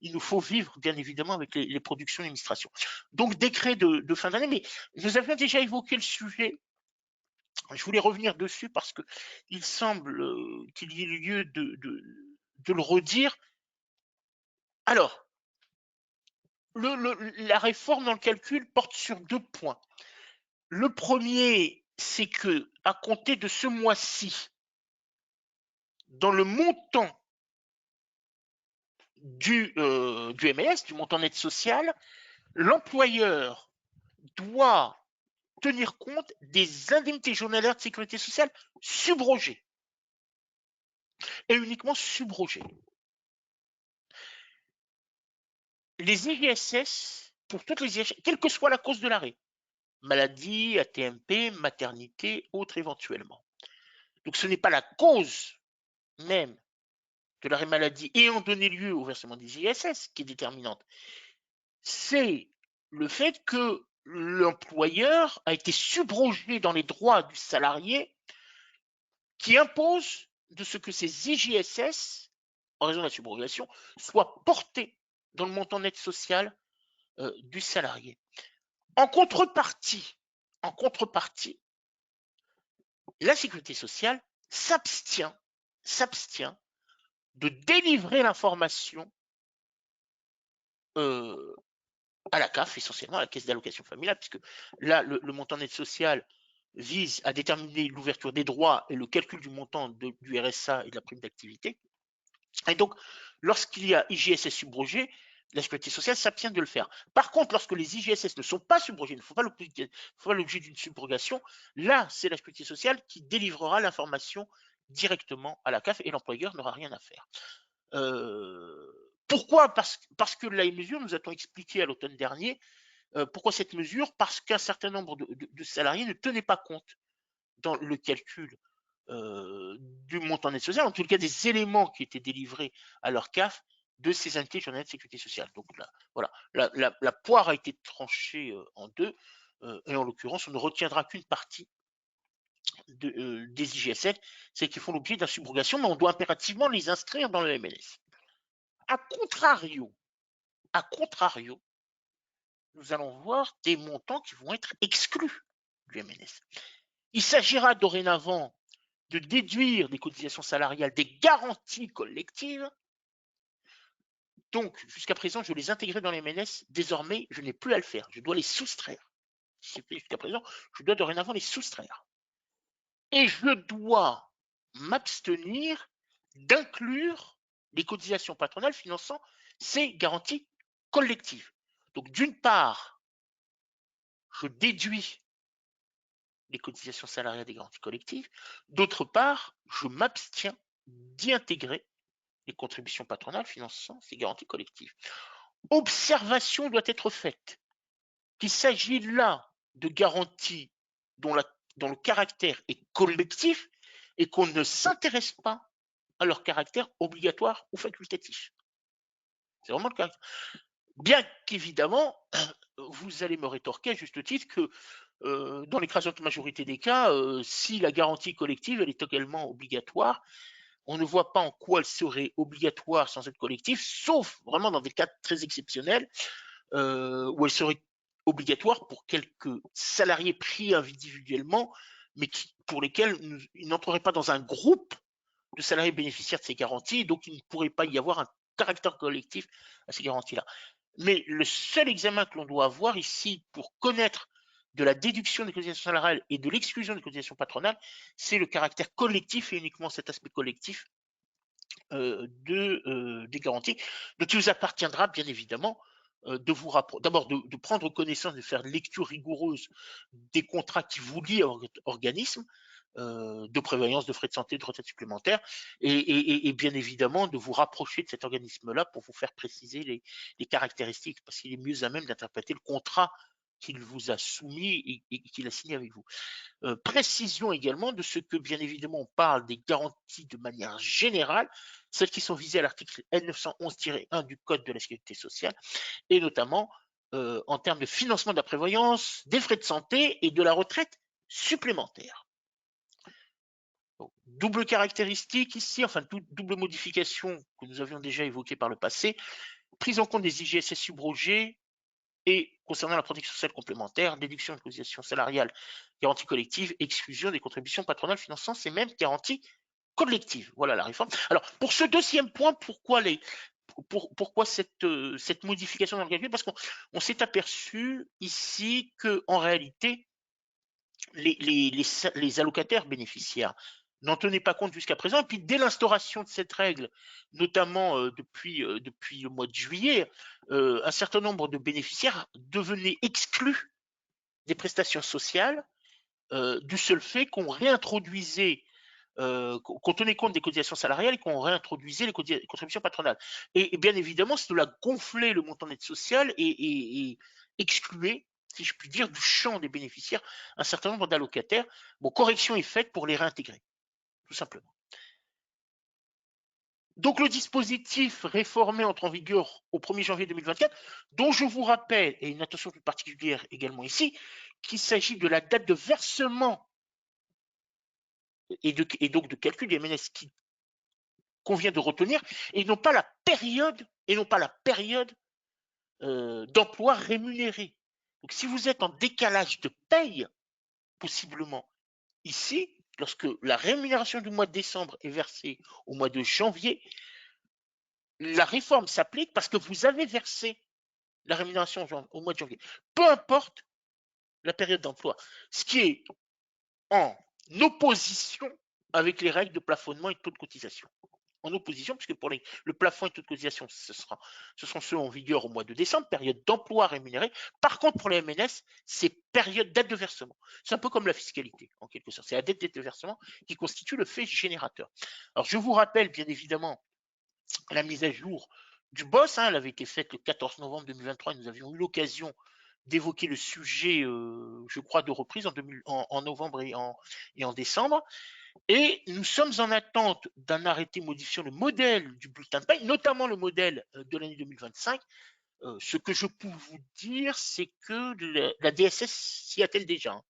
Il nous faut vivre, bien évidemment, avec les productions d'administration. Donc, décret de fin d'année, mais nous avions déjà évoqué le sujet. Je voulais revenir dessus parce que il semble qu'il y ait lieu de le redire. Alors, la réforme dans le calcul porte sur 2 points. Le premier, c'est que à compter de ce mois-ci, dans le montant du MLS, du montant net social, l'employeur doit tenir compte des indemnités journalières de sécurité sociale subrogées, et uniquement subrogées. Les IGSS, pour toutes les IGSS, quelle que soit la cause de l'arrêt, maladie, AT-MP, maternité, autre éventuellement. Donc ce n'est pas la cause même de l'arrêt maladie ayant donné lieu au versement des ISS qui est déterminante. C'est le fait que l'employeur a été subrogé dans les droits du salarié, qui impose de ce que ces IJSS, en raison de la subrogation, soient portés dans le montant net social du salarié. En contrepartie, la sécurité sociale s'abstient de délivrer l'information à la CAF, essentiellement à la caisse d'allocation familiale, puisque là, le montant net social vise à déterminer l'ouverture des droits et le calcul du montant du RSA et de la prime d'activité. Et donc, lorsqu'il y a IGSS subrogé, la sécurité sociale s'abstient de le faire. Par contre, lorsque les IGSS ne sont pas subrogés, ne font pas l'objet d'une subrogation, là, c'est la sécurité sociale qui délivrera l'information directement à la CAF et l'employeur n'aura rien à faire. Pourquoi? Parce que la mesure, nous a-t-on expliqué à l'automne dernier, pourquoi cette mesure? Parce qu'un certain nombre de salariés ne tenaient pas compte dans le calcul du montant d'aide sociale, en tout cas des éléments qui étaient délivrés à leur CAF de ces indemnités journalières de sécurité sociale. Donc là, voilà, la poire a été tranchée en deux, et en l'occurrence, on ne retiendra qu'une partie des IGSF, c'est qu'ils font l'objet de la subrogation, mais on doit impérativement les inscrire dans le MNS. A contrario, nous allons voir des montants qui vont être exclus du MNS. Il s'agira dorénavant de déduire des cotisations salariales des garanties collectives. Donc, jusqu'à présent, je les intégrais dans les MNS. Désormais, je n'ai plus à le faire. Je dois les soustraire. Jusqu'à présent, je dois dorénavant les soustraire. Et je dois m'abstenir d'inclure les cotisations patronales finançant ces garanties collectives. Donc, d'une part, je déduis les cotisations salariales des garanties collectives. D'autre part, je m'abstiens d'y intégrer les contributions patronales finançant ces garanties collectives. Observation doit être faite qu'il s'agit là de garanties dont le caractère est collectif et qu'on ne s'intéresse pas à leur caractère obligatoire ou facultatif. C'est vraiment le cas. Bien qu'évidemment, vous allez me rétorquer à juste titre que dans l'écrasante majorité des cas, si la garantie collective elle est également obligatoire, on ne voit pas en quoi elle serait obligatoire sans être collective, sauf vraiment dans des cas très exceptionnels où elle serait obligatoire pour quelques salariés pris individuellement, mais pour lesquels ils n'entreraient pas dans un groupe de salariés bénéficiaires de ces garanties, donc il ne pourrait pas y avoir un caractère collectif à ces garanties-là. Mais le seul examen que l'on doit avoir ici pour connaître de la déduction des cotisations salariales et de l'exclusion des cotisations patronales, c'est le caractère collectif et uniquement cet aspect collectif des garanties. Donc il vous appartiendra bien évidemment de vous d'abord de prendre connaissance, de faire une lecture rigoureuse des contrats qui vous lient à votre organisme, de prévoyance, de frais de santé, de retraite supplémentaire, et bien évidemment de vous rapprocher de cet organisme-là pour vous faire préciser les caractéristiques, parce qu'il est mieux à même d'interpréter le contrat qu'il vous a soumis et qu'il a signé avec vous. Précision également de ce que, bien évidemment, on parle des garanties de manière générale, celles qui sont visées à l'article N911-1 du Code de la sécurité sociale, et notamment en termes de financement de la prévoyance, des frais de santé et de la retraite supplémentaire. Donc, double caractéristique ici, enfin double modification que nous avions déjà évoquée par le passé, prise en compte des IGSS subrogés et concernant la protection sociale complémentaire, déduction de cotisations salariales, garantie collective, exclusion des contributions patronales finançant ces mêmes garanties collectives. Voilà la réforme. Alors, pour ce deuxième point, pourquoi cette modification dans le calcul? Parce qu'on s'est aperçu ici qu'en réalité, les allocataires bénéficiaires n'en tenaient pas compte jusqu'à présent. Et puis, dès l'instauration de cette règle, notamment depuis le mois de juillet, un certain nombre de bénéficiaires devenaient exclus des prestations sociales du seul fait qu'on réintroduisait, qu'on tenait compte des cotisations salariales et qu'on réintroduisait les contributions patronales. Et bien évidemment, cela gonflait le montant d'aide sociale et excluait, si je puis dire, du champ des bénéficiaires un certain nombre d'allocataires. Bon, correction est faite pour les réintégrer, tout simplement. Donc le dispositif réformé entre en vigueur au 1er janvier 2024, dont je vous rappelle, et une attention toute particulière également ici, qu'il s'agit de la date de versement et donc de calcul des MNS qui convient de retenir, et non pas la période, d'emploi rémunéré. Donc si vous êtes en décalage de paye, possiblement ici, lorsque la rémunération du mois de décembre est versée au mois de janvier, la réforme s'applique parce que vous avez versé la rémunération au mois de janvier. Peu importe la période d'emploi. Ce qui est en opposition avec les règles de plafonnement et de taux de cotisation. en opposition, puisque pour le plafond et toute cotisation, ce sont ceux en vigueur au mois de décembre, période d'emploi rémunéré. Par contre, pour les MNS, c'est période date de versement. C'est un peu comme la fiscalité, en quelque sorte. C'est la date de versement qui constitue le fait générateur. Alors, je vous rappelle, bien évidemment, la mise à jour du BOSS, elle avait été faite le 14 novembre 2023, et nous avions eu l'occasion d'évoquer le sujet, je crois, de reprise en novembre et en décembre. Et nous sommes en attente d'un arrêté modifiant le modèle du bulletin de paie, notamment le modèle de l'année 2025. Ce que je peux vous dire, c'est que la DSS s'y attelle déjà.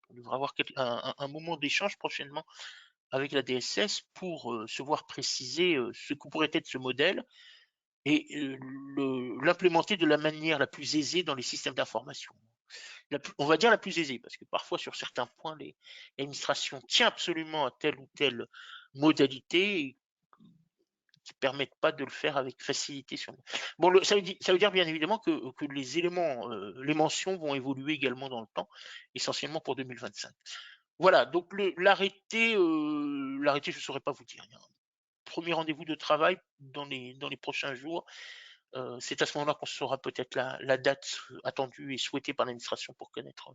On devra avoir un moment d'échange prochainement avec la DSS pour se voir préciser ce que pourrait être ce modèle et l'implémenter de la manière la plus aisée dans les systèmes d'information. On va dire la plus aisée, parce que parfois sur certains points, l'administration tient absolument à telle ou telle modalité qui ne permettent pas de le faire avec facilité. Bon, ça veut dire bien évidemment que les éléments, les mentions vont évoluer également dans le temps, essentiellement pour 2025. Voilà, donc l'arrêté, je ne saurais pas vous dire. Il y a un premier rendez-vous de travail dans les prochains jours. C'est à ce moment-là qu'on saura peut-être la date attendue et souhaitée par l'administration pour connaître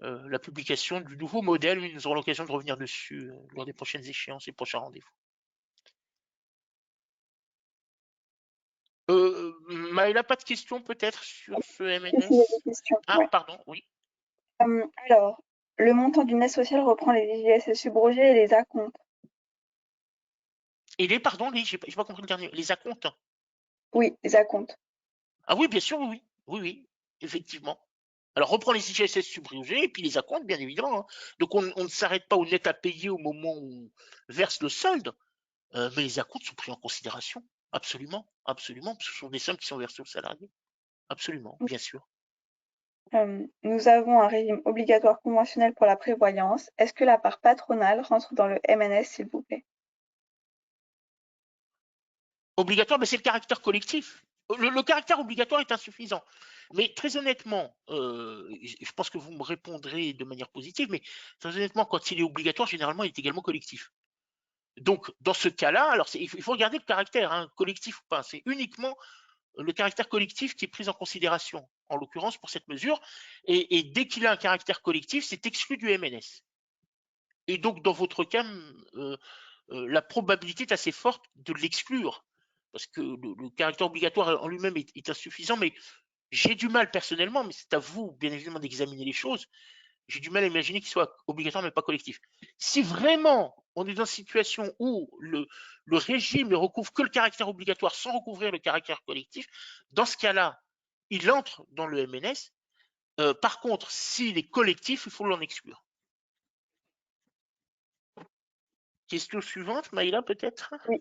la publication du nouveau modèle, mais nous aurons l'occasion de revenir dessus lors des prochaines échéances et prochains rendez-vous. Maëla, pas de questions peut-être sur ce Si, il y a des MNS? questions. Ah, Ouais. pardon, oui. Alors, le montant d'une aide sociale reprend les IGSS subrogés et les acomptes. Et pardon, j'ai pas compris le dernier, les acomptes? Oui, les acomptes. Ah oui, bien sûr, oui, oui, oui, effectivement. Alors, reprend les IGSS subrogés et puis les acomptes, bien évidemment, hein. Donc, on ne s'arrête pas au net à payer au moment où on verse le solde, mais les acomptes sont pris en considération. Absolument, absolument, parce que ce sont des sommes qui sont versées aux salariés. Absolument, bien sûr. Nous avons un régime obligatoire conventionnel pour la prévoyance. Est-ce que la part patronale rentre dans le MNS, s'il vous plaît? Obligatoire, mais c'est le caractère collectif. Le caractère obligatoire est insuffisant. Mais très honnêtement, je pense que vous me répondrez de manière positive, mais très honnêtement, quand il est obligatoire, généralement, il est également collectif. Donc, dans ce cas-là, alors il faut regarder le caractère, hein, collectif ou pas. C'est uniquement le caractère collectif qui est pris en considération, en l'occurrence pour cette mesure. Et dès qu'il a un caractère collectif, c'est exclu du MNS. Et donc, dans votre cas, la probabilité est assez forte de l'exclure, parce que le caractère obligatoire en lui-même est insuffisant, mais j'ai du mal personnellement, mais c'est à vous, bien évidemment, d'examiner les choses, j'ai du mal à imaginer qu'il soit obligatoire, mais pas collectif. Si vraiment on est dans une situation où le régime ne recouvre que le caractère obligatoire sans recouvrir le caractère collectif, dans ce cas-là, il entre dans le MNS. Par contre, s'il est collectif, il faut l'en exclure. Question suivante, Maïla, peut-être? Oui.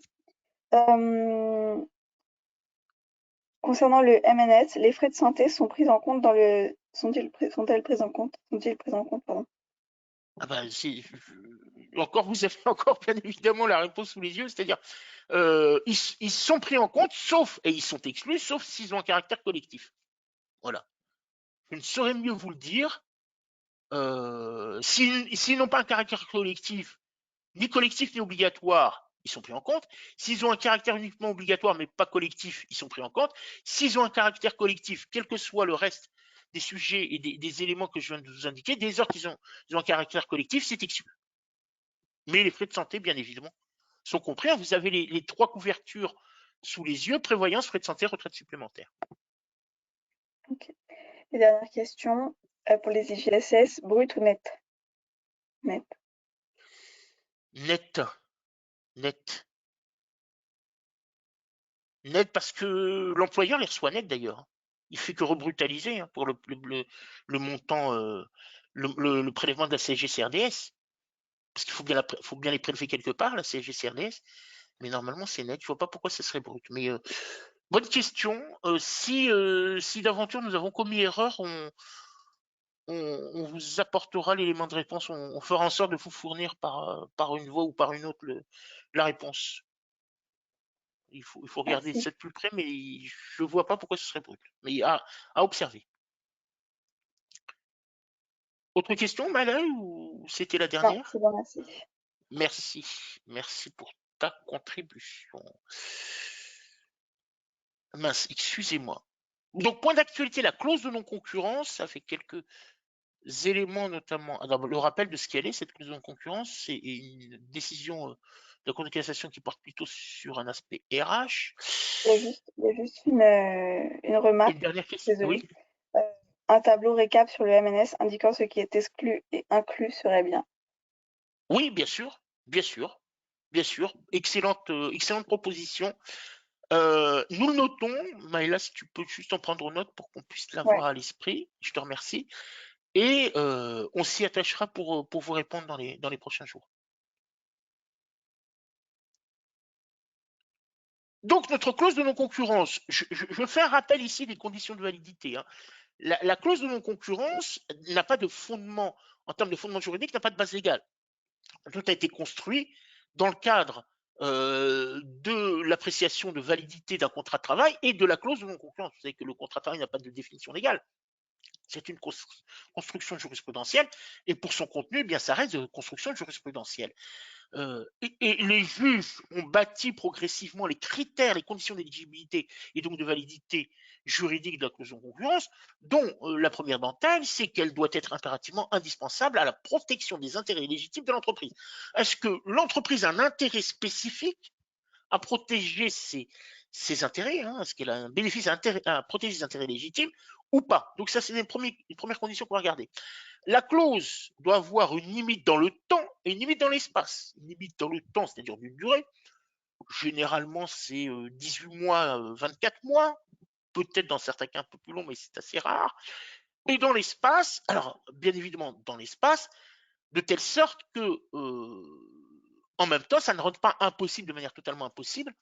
Concernant le MNS, les frais de santé sont pris en compte dans le sont-ils pris en compte? Sont-ils pris en compte, pardon? Ah ben, encore, vous avez encore bien évidemment la réponse sous les yeux, c'est-à-dire ils sont pris en compte, et ils sont exclus, sauf s'ils ont un caractère collectif. Voilà. Je ne saurais mieux vous le dire. S'ils n'ont pas un caractère collectif, ni collectif ni obligatoire, ils sont pris en compte. S'ils ont un caractère uniquement obligatoire mais pas collectif, ils sont pris en compte. S'ils ont un caractère collectif, quel que soit le reste des sujets et des éléments que je viens de vous indiquer, dès lors qu'ils ont un caractère collectif, c'est exclu. Mais les frais de santé, bien évidemment, sont compris. Vous avez les trois couvertures sous les yeux, prévoyance, frais de santé, retraite supplémentaire. Ok. Et dernière question, pour les IGSS, brut ou net? Net. Net, net, net parce que l'employeur les reçoit net d'ailleurs. Il fait que rebrutaliser pour le montant, le prélèvement de la CSG-CRDS. Parce qu'il faut bien les prélever quelque part, la CSG-CRDS. Mais normalement, c'est net. Je vois pas pourquoi ce serait brut. Mais bonne question. Si d'aventure nous avons commis erreur, on vous apportera l'élément de réponse. On fera en sorte de vous fournir par une voie ou par une autre la réponse. Il faut regarder Merci. ça de plus près, mais je ne vois pas pourquoi ce serait brut. Mais à observer. Autre question, Malal, ou c'était la Non, dernière? c'est bon, merci. Merci. Merci pour ta contribution. Mince, excusez-moi. Donc, point d'actualité, la clause de non-concurrence, ça fait quelques éléments notamment. Alors, le rappel de ce qu'elle est, cette clause de non-concurrence, c'est une décision de la Cour de cassation qui porte plutôt sur un aspect RH. Il y a juste une Une remarque, dernière question, désolée. oui. Euh, un tableau récap sur le MNS indiquant ce qui est exclu et inclus serait bien. Oui, bien sûr, bien sûr, bien sûr. Excellente proposition. Nous le notons, Maëla, si tu peux juste en prendre note pour qu'on puisse Ouais, l'avoir à l'esprit, je te remercie. Et on s'y attachera pour vous répondre dans les prochains jours. Donc, notre clause de non-concurrence, je fais un rappel ici des conditions de validité, hein. La clause de non-concurrence n'a pas de fondement, en termes de fondement juridique, n'a pas de base légale. Tout a été construit dans le cadre de l'appréciation de validité d'un contrat de travail et de la clause de non-concurrence. Vous savez que le contrat de travail n'a pas de définition légale. C'est une construction jurisprudentielle et pour son contenu, eh bien, ça reste de construction jurisprudentielle. Et les juges ont bâti progressivement les critères, les conditions d'éligibilité et donc de validité juridique de la clause de concurrence, dont la première d'entre elles, c'est qu'elle doit être impérativement indispensable à la protection des intérêts légitimes de l'entreprise. Est-ce que l'entreprise a un intérêt spécifique à protéger ses intérêts, hein, est-ce qu'elle a un bénéfice à protéger ses intérêts légitimes ou pas? Donc ça, c'est les premières conditions qu'on va regarder. La clause doit avoir une limite dans le temps et une limite dans l'espace. Une limite dans le temps, c'est-à-dire d'une durée. Généralement, c'est 18 mois, 24 mois. Peut-être dans certains cas un peu plus long, mais c'est assez rare. Et dans l'espace, alors bien évidemment dans l'espace, de telle sorte que en même temps, ça ne rend pas impossible de manière totalement impossible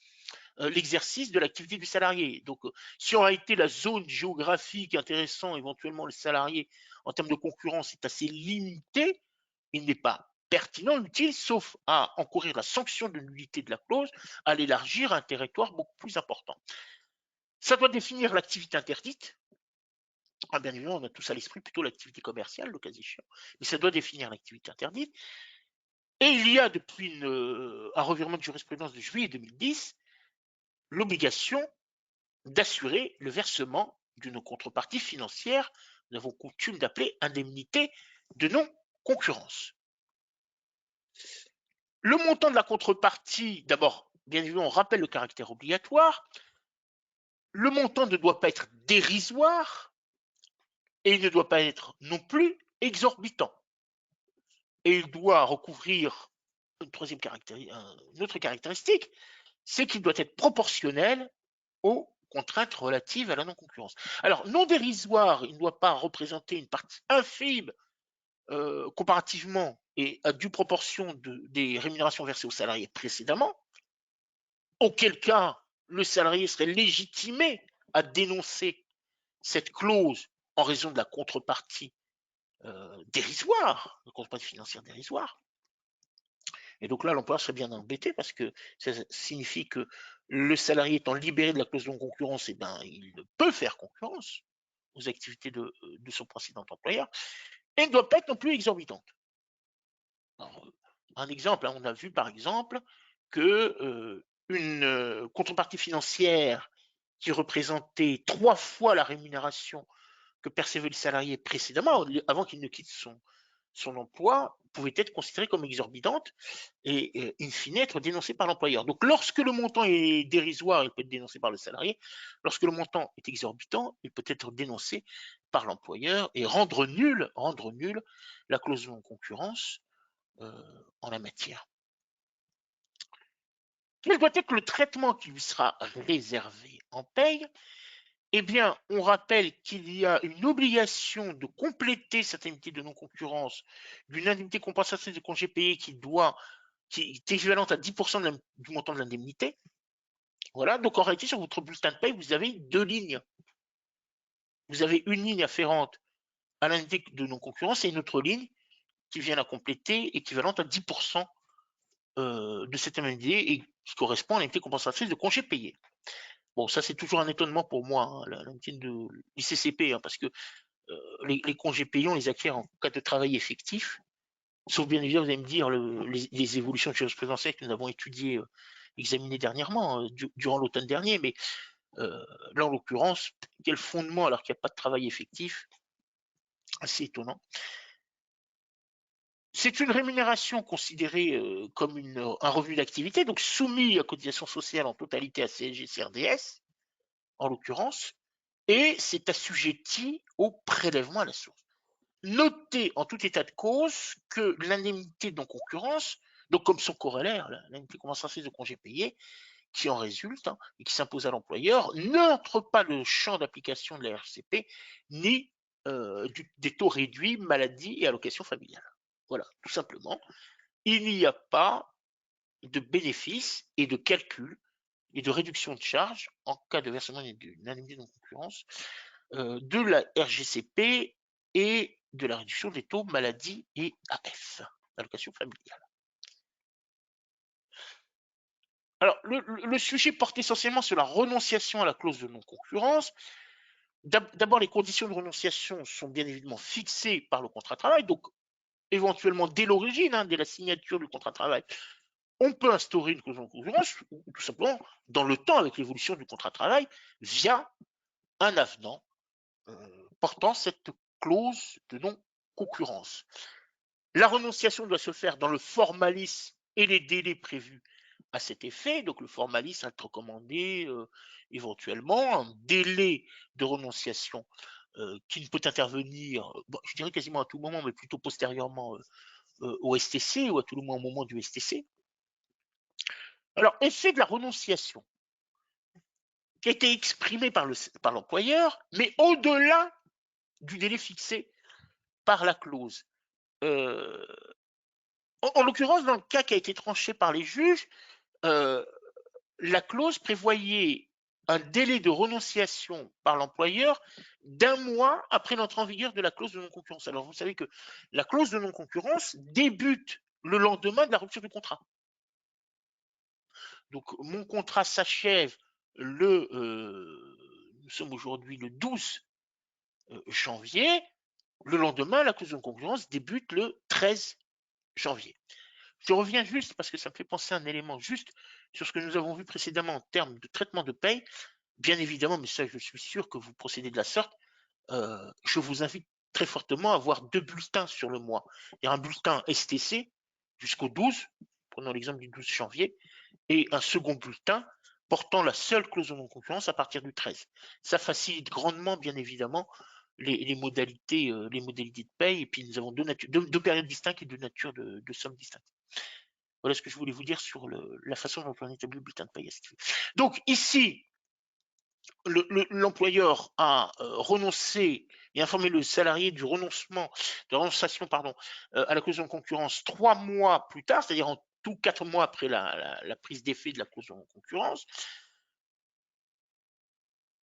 l'exercice de l'activité du salarié. Donc, si en réalité la zone géographique intéressant éventuellement le salarié en termes de concurrence est assez limitée, il n'est pas pertinent, utile, sauf à encourir la sanction de nullité de la clause, à l'élargir à un territoire beaucoup plus important. Ça doit définir l'activité interdite. Ah, bien évidemment, on a tous à l'esprit plutôt l'activité commerciale, le cas échéant, mais ça doit définir l'activité interdite. Et il y a depuis un revirement de jurisprudence de juillet 2010 l'obligation d'assurer le versement d'une contrepartie financière, nous avons coutume d'appeler indemnité de non-concurrence. Le montant de la contrepartie, d'abord, bien évidemment, on rappelle le caractère obligatoire. Le montant ne doit pas être dérisoire et il ne doit pas être non plus exorbitant. Et il doit recouvrir une autre caractéristique, c'est qu'il doit être proportionnel aux contraintes relatives à la non-concurrence. Alors, non dérisoire, il ne doit pas représenter une partie infime comparativement et à due proportion des rémunérations versées aux salariés précédemment, auquel cas le salarié serait légitimé à dénoncer cette clause en raison de la contrepartie dérisoire, la contrepartie financière dérisoire. Et donc là, l'employeur serait bien embêté parce que ça signifie que le salarié étant libéré de la clause de non-concurrence, eh ben, il ne peut faire concurrence aux activités de son précédent employeur et ne doit pas être non plus exorbitante. Alors, un exemple, hein, on a vu par exemple que une contrepartie financière qui représentait 3 fois la rémunération que percevait le salarié précédemment, avant qu'il ne quitte son emploi, pouvait être considérée comme exorbitante et in fine être dénoncée par l'employeur. Donc lorsque le montant est dérisoire, il peut être dénoncé par le salarié. Lorsque le montant est exorbitant, il peut être dénoncé par l'employeur et rendre nulle la clause de non-concurrence en la matière. Quel doit être le traitement qui lui sera réservé en paye? Eh bien, on rappelle qu'il y a une obligation de compléter cette indemnité de non-concurrence d'une indemnité compensatrice de congés payés qui est équivalente à 10% du montant de l'indemnité. Voilà, donc en réalité, sur votre bulletin de paye, vous avez 2 lignes. Vous avez une ligne afférente à l'indemnité de non-concurrence et une autre ligne qui vient la compléter, équivalente à 10% de cette indemnité et qui correspond à l'indemnité compensatrice de congés payés. Bon, ça c'est toujours un étonnement pour moi, hein, l'indemnité de l'ICCP, hein, parce que les congés payés, on les acquiert en cas de travail effectif. Sauf bien évidemment, vous allez me dire, les évolutions de jurisprudentielles que nous avons étudiées, examinées dernièrement, durant l'automne dernier, mais là, en l'occurrence, quel fondement alors qu'il n'y a pas de travail effectif? Assez étonnant. C'est une rémunération considérée comme un revenu d'activité, donc soumis à cotisation sociale en totalité à CSG, CRDS, en l'occurrence, et c'est assujetti au prélèvement à la source. Notez en tout état de cause que l'indemnité de non-concurrence, donc comme son corollaire, l'indemnité compensatrice de congés payés, qui en résulte et qui s'impose à l'employeur, n'entre pas le champ d'application de la RCP ni des taux réduits maladie et allocation familiale. Voilà, tout simplement. Il n'y a pas de bénéfice et de calcul et de réduction de charges en cas de versement d'une indemnité de non-concurrence de la RGCP et de la réduction des taux maladie et AF, allocation familiale. Alors, le sujet porte essentiellement sur la renonciation à la clause de non-concurrence. D'abord, les conditions de renonciation sont bien évidemment fixées par le contrat de travail, donc éventuellement dès l'origine, dès la signature du contrat de travail, on peut instaurer une clause de non-concurrence, ou tout simplement dans le temps avec l'évolution du contrat de travail, via un avenant portant cette clause de non-concurrence. La renonciation doit se faire dans le formalisme et les délais prévus à cet effet. Donc le formalisme est recommandé éventuellement un délai de renonciation qui ne peut intervenir, je dirais quasiment à tout moment, mais plutôt postérieurement au STC ou à tout le moins au moment du STC. Alors, effet de la renonciation qui a été exprimé par l'employeur, mais au-delà du délai fixé par la clause. En l'occurrence, dans le cas qui a été tranché par les juges, la clause prévoyait un délai de renonciation par l'employeur d'1 mois après l'entrée en vigueur de la clause de non-concurrence. Alors, vous savez que la clause de non-concurrence débute le lendemain de la rupture du contrat. Donc, mon contrat s'achève nous sommes aujourd'hui le 12 janvier. Le lendemain, la clause de non-concurrence débute le 13 janvier. Je reviens juste parce que ça me fait penser à un élément juste sur ce que nous avons vu précédemment en termes de traitement de paye. Bien évidemment, mais ça, je suis sûr que vous procédez de la sorte. Je vous invite très fortement à avoir 2 bulletins sur le mois. Il y a un bulletin STC jusqu'au 12, prenons l'exemple du 12 janvier, et un second bulletin portant la seule clause de non-concurrence à partir du 13. Ça facilite grandement, bien évidemment, les modalités de paye, et puis nous avons deux périodes distinctes et deux natures de sommes distinctes. Voilà ce que je voulais vous dire sur la façon dont on établit le bulletin de paye. Donc ici, l'employeur a renoncé et informé le salarié du renonciation à la clause de concurrence 3 mois plus tard, c'est-à-dire en tout 4 mois après la prise d'effet de la clause de concurrence.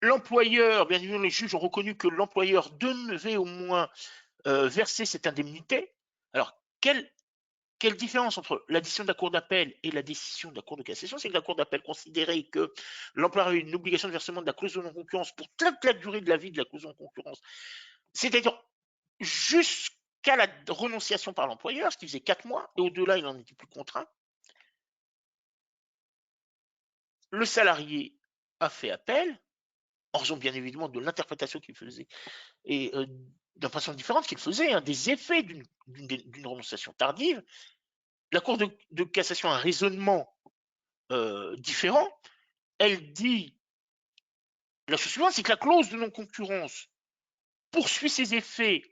L'employeur, bien évidemment, les juges ont reconnu que l'employeur devait au moins verser cette indemnité. Alors, quelle différence entre la décision de la Cour d'appel et la décision de la Cour de cassation? C'est que la Cour d'appel considérait que l'employeur avait une obligation de versement de la clause de non-concurrence pour toute la durée de la vie de la clause de non-concurrence, c'est-à-dire jusqu'à la renonciation par l'employeur, ce qui faisait 4 mois, et au-delà, il n'en était plus contraint. Le salarié a fait appel, en raison bien évidemment de l'interprétation qu'il faisait, et d'une façon différente qu'il faisait, des effets d'une renonciation tardive. La Cour de cassation a un raisonnement différent. Elle dit la chose suivante, c'est que la clause de non-concurrence poursuit ses effets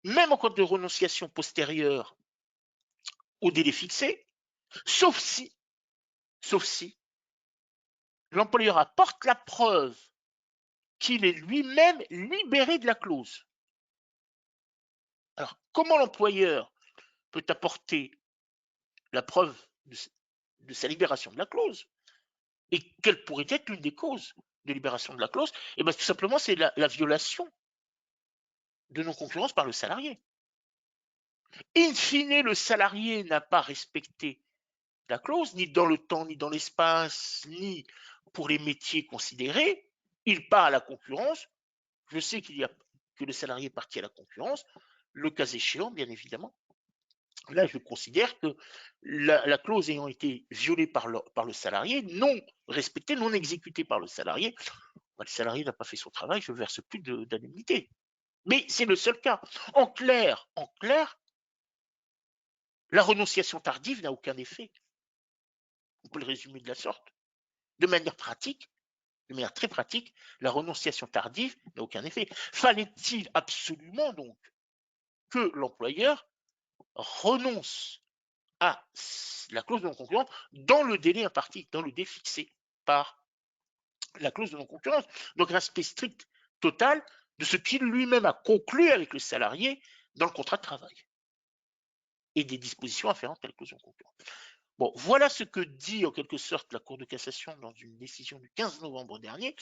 même en cas de renonciation postérieure au délai fixé, sauf si l'employeur apporte la preuve qu'il est lui-même libéré de la clause. Alors, comment l'employeur peut apporter la preuve de sa libération de la clause? Et quelle pourrait être l'une des causes de libération de la clause? Et bien, tout simplement, c'est la violation de non-concurrence par le salarié. In fine, le salarié n'a pas respecté la clause, ni dans le temps, ni dans l'espace, ni pour les métiers considérés. Il part à la concurrence. Je sais que le salarié est parti à la concurrence, le cas échéant, bien évidemment. là, je considère que la clause ayant été violée par le salarié, non respectée, non exécutée par le salarié, bah, le salarié n'a pas fait son travail, je ne verse plus d'indemnité. Mais c'est le seul cas. En clair, la renonciation tardive n'a aucun effet. On peut le résumer de la sorte. De manière pratique, de manière très pratique, la renonciation tardive n'a aucun effet. Fallait-il absolument donc que l'employeur renonce à la clause de non-concurrence dans le délai imparti, dans le délai fixé par la clause de non-concurrence. Donc, respect strict total de ce qu'il lui-même a conclu avec le salarié dans le contrat de travail et des dispositions afférentes à la clause de non-concurrence. Bon, voilà ce que dit en quelque sorte la Cour de cassation dans une décision du 15 novembre dernier.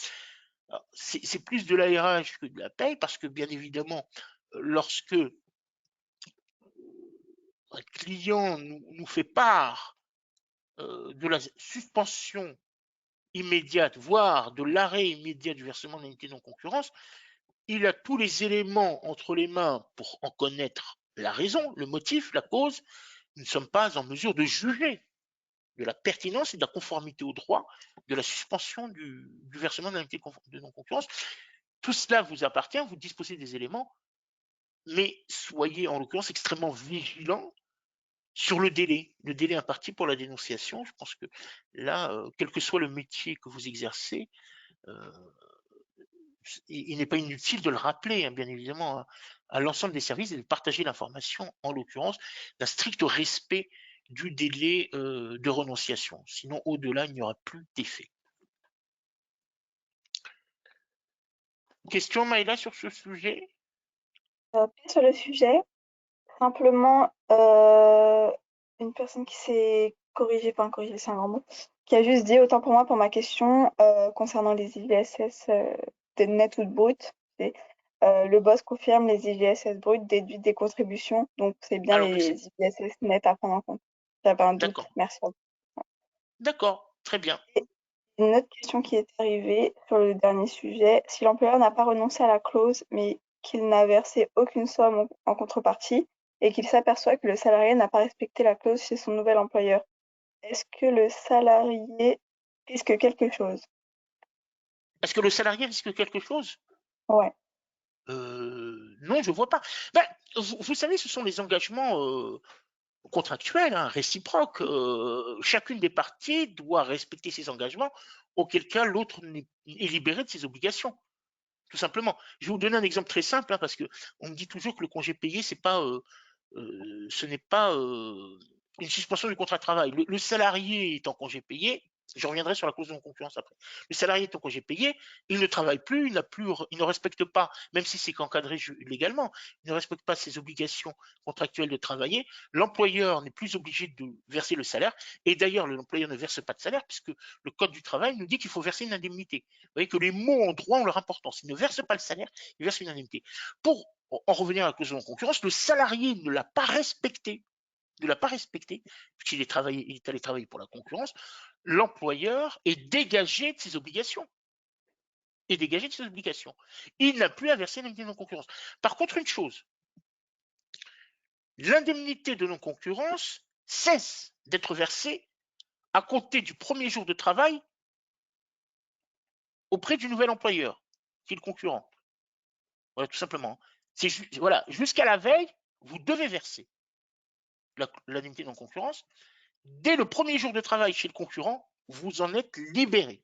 C'est plus de l'ARH que de la paye parce que bien évidemment, lorsque un client nous fait part de la suspension immédiate, voire de l'arrêt immédiat du versement de l'indemnité de non-concurrence, il a tous les éléments entre les mains pour en connaître la raison, le motif, la cause. Nous ne sommes pas en mesure de juger de la pertinence et de la conformité au droit de la suspension du versement de l'indemnité de non-concurrence. Tout cela vous appartient, vous disposez des éléments, mais soyez en l'occurrence extrêmement vigilants sur le délai imparti pour la dénonciation. Je pense que là, quel que soit le métier que vous exercez, euh, il n'est pas inutile de le rappeler, hein, bien évidemment, à l'ensemble des services et de partager l'information, en l'occurrence, d'un strict respect du délai de renonciation. Sinon, au-delà, il n'y aura plus d'effet. Question, Maïla, sur ce sujet? Plus sur le sujet, simplement, une personne qui s'est corrigée, enfin corrigée, c'est un grand mot, qui a juste dit: «Autant pour moi pour ma question, concernant les IGSS, de net ou de brut». C'est, le boss confirme les IGSS bruts déduits des contributions, donc c'est bien Alors, les IGSS nets à prendre en compte. J'avais un doute, d'accord, merci. d'accord, très bien. Une autre question qui est arrivée sur le dernier sujet, si l'employeur n'a pas renoncé à la clause, mais qu'il n'a versé aucune somme en contrepartie et qu'il s'aperçoit que le salarié n'a pas respecté la clause chez son nouvel employeur, est-ce que le salarié risque quelque chose? Est-ce que le salarié risque quelque chose? Ouais. Non, je ne vois pas. Ben, vous savez, ce sont les engagements contractuels, hein, réciproques. Chacune des parties doit respecter ses engagements, auquel cas l'autre est libéré de ses obligations, tout simplement. Je vais vous donner un exemple très simple, hein, parce que on me dit toujours que le congé payé, ce n'est pas une suspension du contrat de travail. Le salarié est en congé payé. Je reviendrai sur la clause de non-concurrence après. Le salarié est en congé payé, il ne travaille plus, il ne respecte pas, même si c'est encadré légalement, il ne respecte pas ses obligations contractuelles de travailler. L'employeur n'est plus obligé de verser le salaire, et d'ailleurs l'employeur ne verse pas de salaire puisque le code du travail nous dit qu'il faut verser une indemnité. Vous voyez que les mots en droit ont leur importance. Il ne verse pas le salaire, il verse une indemnité. Pour en revenir à la clause de non-concurrence, le salarié ne l'a pas respecté, puisqu'il est allé travailler pour la concurrence. L'employeur est dégagé de ses obligations. Il n'a plus à verser l'indemnité de non-concurrence. Par contre, une chose, l'indemnité de non-concurrence cesse d'être versée à compter du premier jour de travail auprès du nouvel employeur, qui est le concurrent. Voilà, tout simplement. Voilà, jusqu'à la veille, vous devez verser l'indemnité de non-concurrence. Dès le premier jour de travail chez le concurrent, vous en êtes libéré.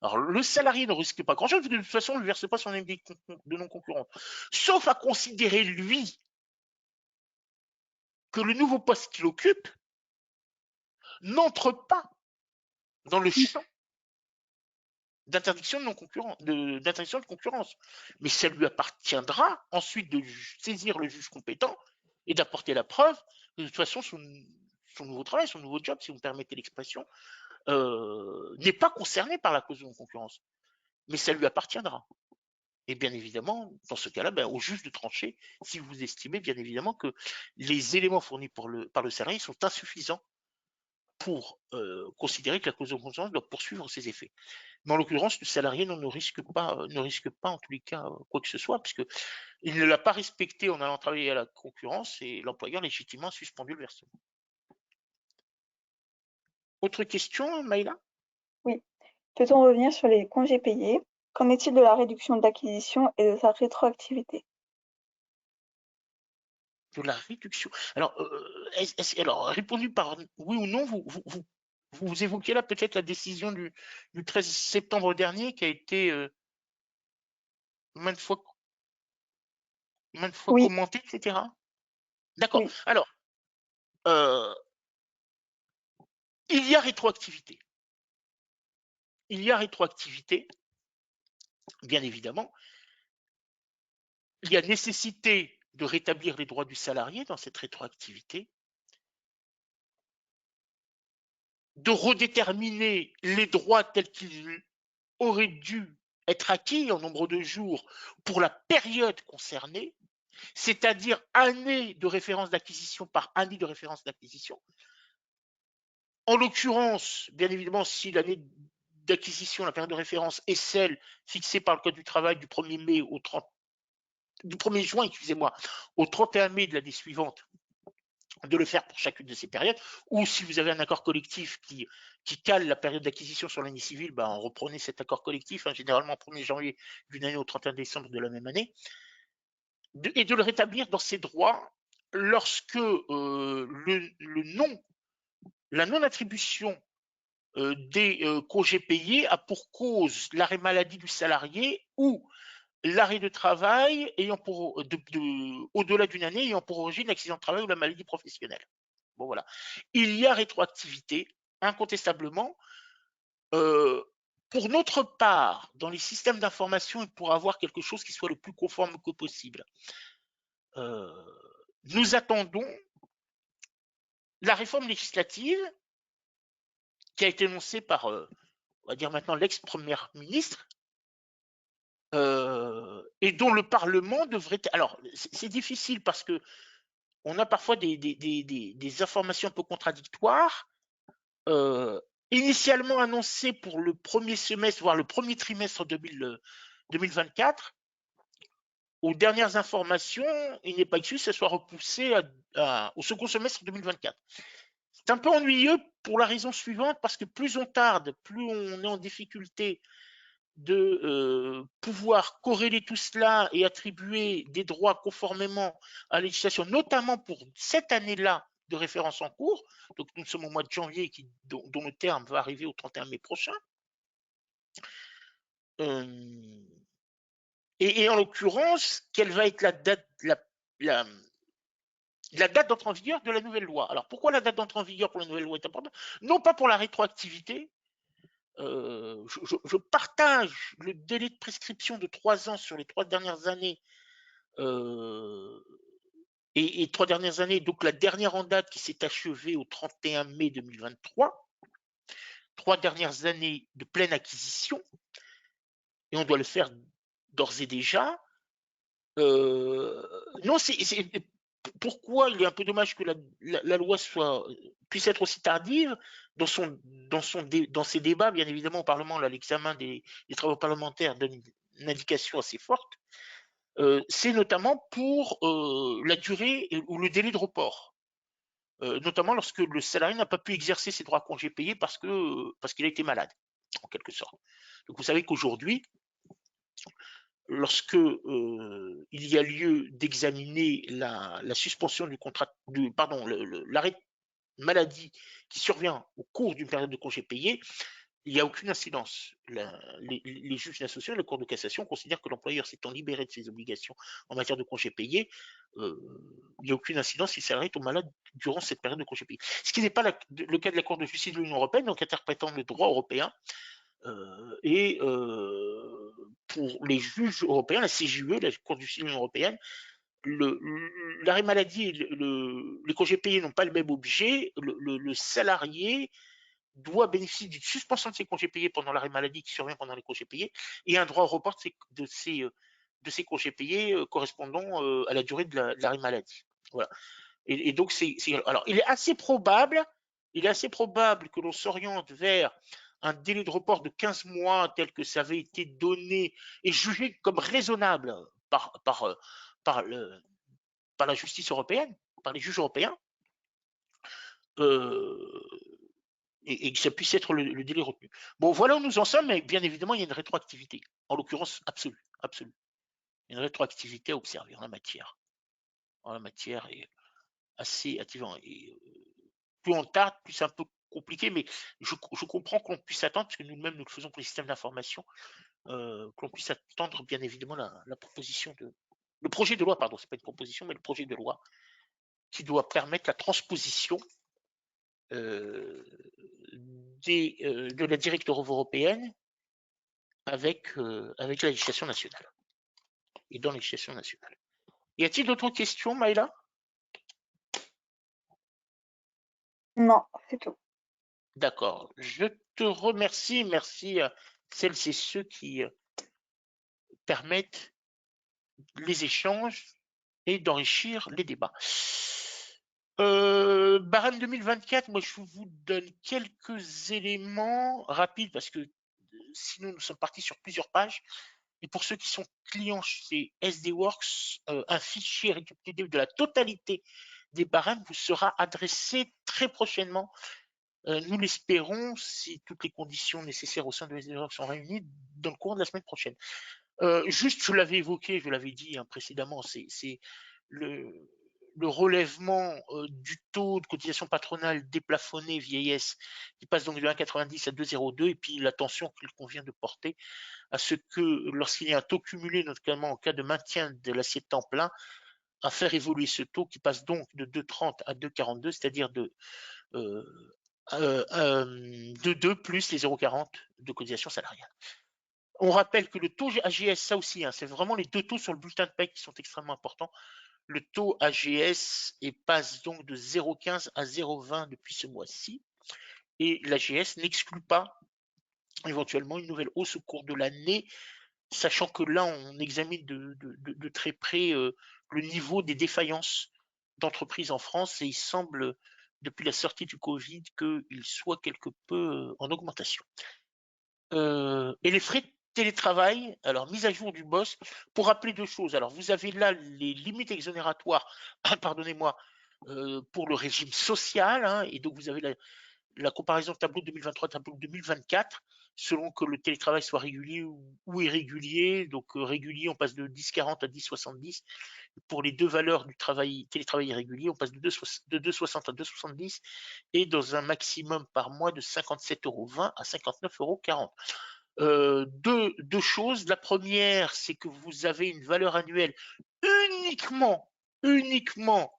Alors, le salarié ne risque pas grand-chose, de toute façon, on ne verse pas son indemnité de non-concurrence. Sauf à considérer, lui, que le nouveau poste qu'il occupe n'entre pas dans le champ d'interdiction de concurrence. Mais ça lui appartiendra ensuite de saisir le juge compétent et d'apporter la preuve que de toute façon, son nouveau travail, son nouveau job, si vous me permettez l'expression, n'est pas concerné par la clause de non-concurrence. Mais ça lui appartiendra. Et bien évidemment, dans ce cas-là, ben, au juge de trancher si vous estimez bien évidemment que les éléments fournis par le salarié sont insuffisants pour considérer que la clause de conscience doit poursuivre ses effets. Mais en l'occurrence, le salarié ne risque pas, en tous les cas, quoi que ce soit, puisque il ne l'a pas respecté en allant travailler à la concurrence et l'employeur légitimement a suspendu le versement. Autre question, Maïla? Oui. Peut-on revenir sur les congés payés? Qu'en est-il de la réduction d'acquisition et de sa rétroactivité? De la réduction. Alors, alors, répondu par oui ou non, vous évoquez là peut-être la décision du 13 septembre dernier qui a été maintes fois Oui, commentée, etc. D'accord. oui, Alors, euh, il y a rétroactivité. Il y a rétroactivité, bien évidemment. Il y a nécessité de rétablir les droits du salarié dans cette rétroactivité, de redéterminer les droits tels qu'ils auraient dû être acquis en nombre de jours pour la période concernée, c'est-à-dire année de référence d'acquisition par année de référence d'acquisition. En l'occurrence, bien évidemment, si l'année d'acquisition, la période de référence est celle fixée par le Code du travail du 1er mai au 30, du 1er juin, excusez-moi, au 31 mai de l'année suivante, de le faire pour chacune de ces périodes, ou si vous avez un accord collectif qui cale la période d'acquisition sur l'année civile, ben, reprenez cet accord collectif, hein, généralement 1er janvier d'une année au 31 décembre de la même année, et de le rétablir dans ses droits lorsque la non-attribution des congés payés a pour cause l'arrêt maladie du salarié ou l'arrêt de travail au-delà d'une année ayant pour origine l'accident de travail ou la maladie professionnelle. Bon, voilà. Il y a rétroactivité, incontestablement. Euh, pour notre part, dans les systèmes d'information, pour avoir quelque chose qui soit le plus conforme que possible, euh, nous attendons la réforme législative qui a été annoncée par, on va dire maintenant, l'ex-première ministre, et dont le Parlement devrait... Alors, c'est difficile parce que on a parfois des informations un peu contradictoires. Initialement annoncé pour le premier semestre, voire le premier trimestre 2024, aux dernières informations, il n'est pas exclu que ce soit repoussé au second semestre 2024. C'est un peu ennuyeux pour la raison suivante, parce que plus on tarde, plus on est en difficulté de pouvoir corréler tout cela et attribuer des droits conformément à la législation, notamment pour cette année-là de référence en cours. Donc nous sommes au mois de janvier dont le terme va arriver au 31 mai prochain. Et en l'occurrence, quelle va être la date, la date d'entrée en vigueur de la nouvelle loi? Alors pourquoi la date d'entrée en vigueur pour la nouvelle loi est importante? Non pas pour la rétroactivité. Je partage le délai de prescription de 3 ans sur les 3 dernières années, et 3 dernières années, donc la dernière en date qui s'est achevée au 31 mai 2023, 3 dernières années de pleine acquisition, et on doit le faire d'ores et déjà. Non, pourquoi il est un peu dommage que la loi puisse être aussi tardive dans ses débats, bien évidemment, au Parlement, l'examen des travaux parlementaires donne une indication assez forte. C'est notamment pour la durée ou le délai de report, notamment lorsque le salarié n'a pas pu exercer ses droits à congés payés parce qu'il a été malade, en quelque sorte. Donc vous savez qu'aujourd'hui, lorsque il y a lieu d'examiner la suspension du contrat, pardon, l'arrêt maladie qui survient au cours d'une période de congé payé, il n'y a aucune incidence. Les juges d'association et la Cour de cassation considèrent que l'employeur s'étant libéré de ses obligations en matière de congé payé, il n'y a aucune incidence si le salarié tombe malade durant cette période de congé payé. Ce qui n'est pas le cas de la Cour de justice de l'Union européenne, donc interprétant le droit européen. Et pour les juges européens, la CJUE, la Cour de justice de l'Union européenne, l'arrêt maladie et les congés payés n'ont pas le même objet. Le salarié doit bénéficier d'une suspension de ses congés payés pendant l'arrêt maladie qui survient pendant les congés payés et un droit au report de ses congés payés correspondant à la durée de l'arrêt maladie. Voilà. Et donc, alors, il est assez probable il est assez probable que l'on s'oriente vers un délai de report de 15 mois tel que ça avait été donné et jugé comme raisonnable par, le, par la justice européenne, par les juges européens, euh, et que ça puisse être le délai retenu. Bon, voilà où nous en sommes, mais bien évidemment, il y a une rétroactivité, en l'occurrence absolue, absolue. Il y a une rétroactivité à observer en la matière. En la matière est assez activant. Et plus on tarde, plus c'est un peu compliqué, mais je comprends qu'on puisse attendre, parce que nous-mêmes, nous le faisons pour les systèmes d'information, qu'on puisse attendre, bien évidemment, la proposition de. Le projet de loi, pardon, c'est pas une proposition, mais le projet de loi qui doit permettre la transposition euh, de la directive européenne avec la législation nationale et dans la législation nationale. Y a-t-il d'autres questions, Maïla? Non, c'est tout. D'accord. Je te remercie. Merci à celles et ceux qui permettent les échanges et d'enrichir les débats. Barème 2024, moi je vous donne quelques éléments rapides parce que sinon nous sommes partis sur plusieurs pages. Et pour ceux qui sont clients chez SDWorks, un fichier récapitulatif de la totalité des barèmes vous sera adressé très prochainement. Nous l'espérons si toutes les conditions nécessaires au sein de SDWorks sont réunies dans le cours de la semaine prochaine. Juste, je l'avais évoqué, je l'avais dit précédemment, c'est le, le relèvement du taux de cotisation patronale déplafonné vieillesse qui passe donc de 1,90 à 2,02 et puis l'attention qu'il convient de porter à ce que lorsqu'il y a un taux cumulé, notamment en cas de maintien de l'assiette temps plein, à faire évoluer ce taux qui passe donc de 2,30 à 2,42, c'est-à-dire euh, de 2 plus les 0,40 de cotisation salariale. On rappelle que le taux AGS, ça aussi, c'est vraiment les deux taux sur le bulletin de paie qui sont extrêmement importants. Le taux AGS passe donc de 0,15 à 0,20 depuis ce mois-ci. Et l'AGS n'exclut pas éventuellement une nouvelle hausse au cours de l'année, sachant que là, on examine de très près le niveau des défaillances d'entreprises en France et il semble, depuis la sortie du Covid, qu'il soit quelque peu en augmentation. Et les frais de télétravail, alors mise à jour du boss, pour rappeler deux choses. Alors vous avez là les limites exonératoire, pardonnez-moi, pour le régime social, et donc vous avez la comparaison tableau 2023, tableau 2024, selon que le télétravail soit régulier ou irrégulier. Donc régulier, on passe de 10,40 à 10,70. Pour les deux valeurs du télétravail irrégulier, on passe de 2,60 à 2,70 et dans un maximum par mois de 57,20 € à 59,40 €. Deux choses. La première, c'est que vous avez une valeur annuelle uniquement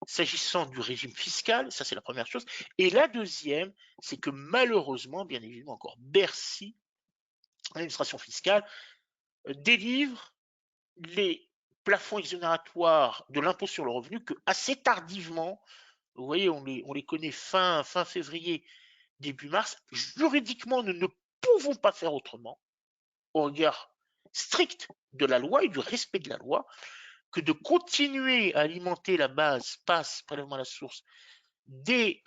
s'agissant du régime fiscal, ça c'est la première chose. Et la deuxième, c'est que malheureusement, bien évidemment encore, Bercy, l'administration fiscale, délivre les plafonds exonératoires de l'impôt sur le revenu que assez tardivement, vous voyez, on les connaît fin février, début mars. Juridiquement, nous ne pouvons pas faire autrement, au regard strict de la loi et du respect de la loi, que de continuer à alimenter la base passe prélèvement à la source des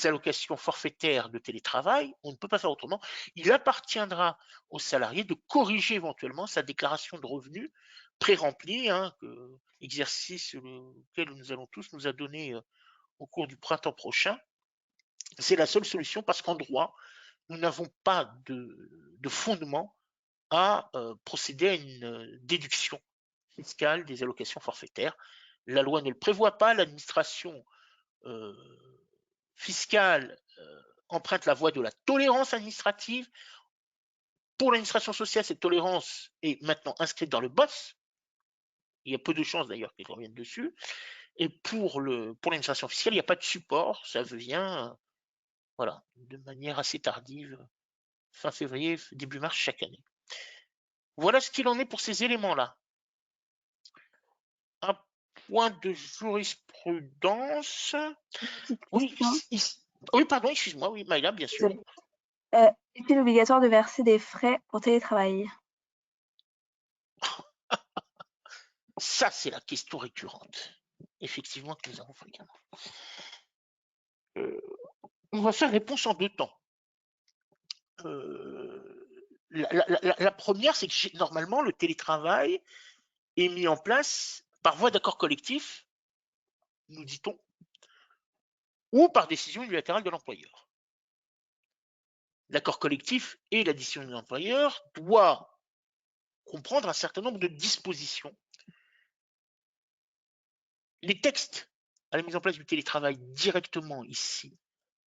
allocations forfaitaires de télétravail. On ne peut pas faire autrement. Il appartiendra au salarié de corriger éventuellement sa déclaration de revenus pré-remplie, exercice lequel nous allons tous nous adonner au cours du printemps prochain. C'est la seule solution parce qu'en droit, nous n'avons pas de fondement à procéder à une déduction fiscale des allocations forfaitaires. La loi ne le prévoit pas, l'administration fiscale emprunte la voie de la tolérance administrative. Pour l'administration sociale, cette tolérance est maintenant inscrite dans le BOSS. Il y a peu de chances d'ailleurs qu'ils reviennent dessus. Et pour l'administration fiscale, il n'y a pas de support. Ça vient voilà, de manière assez tardive, fin février, début mars chaque année. Voilà ce qu'il en est pour ces éléments-là. Un point de jurisprudence. Petite Oui, question. oui, pardon, excuse-moi, oui, Maïla, bien sûr. Désolée. Est-il obligatoire de verser des frais pour télétravail? Ça, c'est la question récurrente, effectivement, que nous avons fréquemment. On va faire réponse en deux temps. La première, c'est que normalement, le télétravail est mis en place par voie d'accord collectif, nous dit-on, ou par décision unilatérale de l'employeur. L'accord collectif et la décision de l'employeur doit comprendre un certain nombre de dispositions. Les textes à la mise en place du télétravail directement ici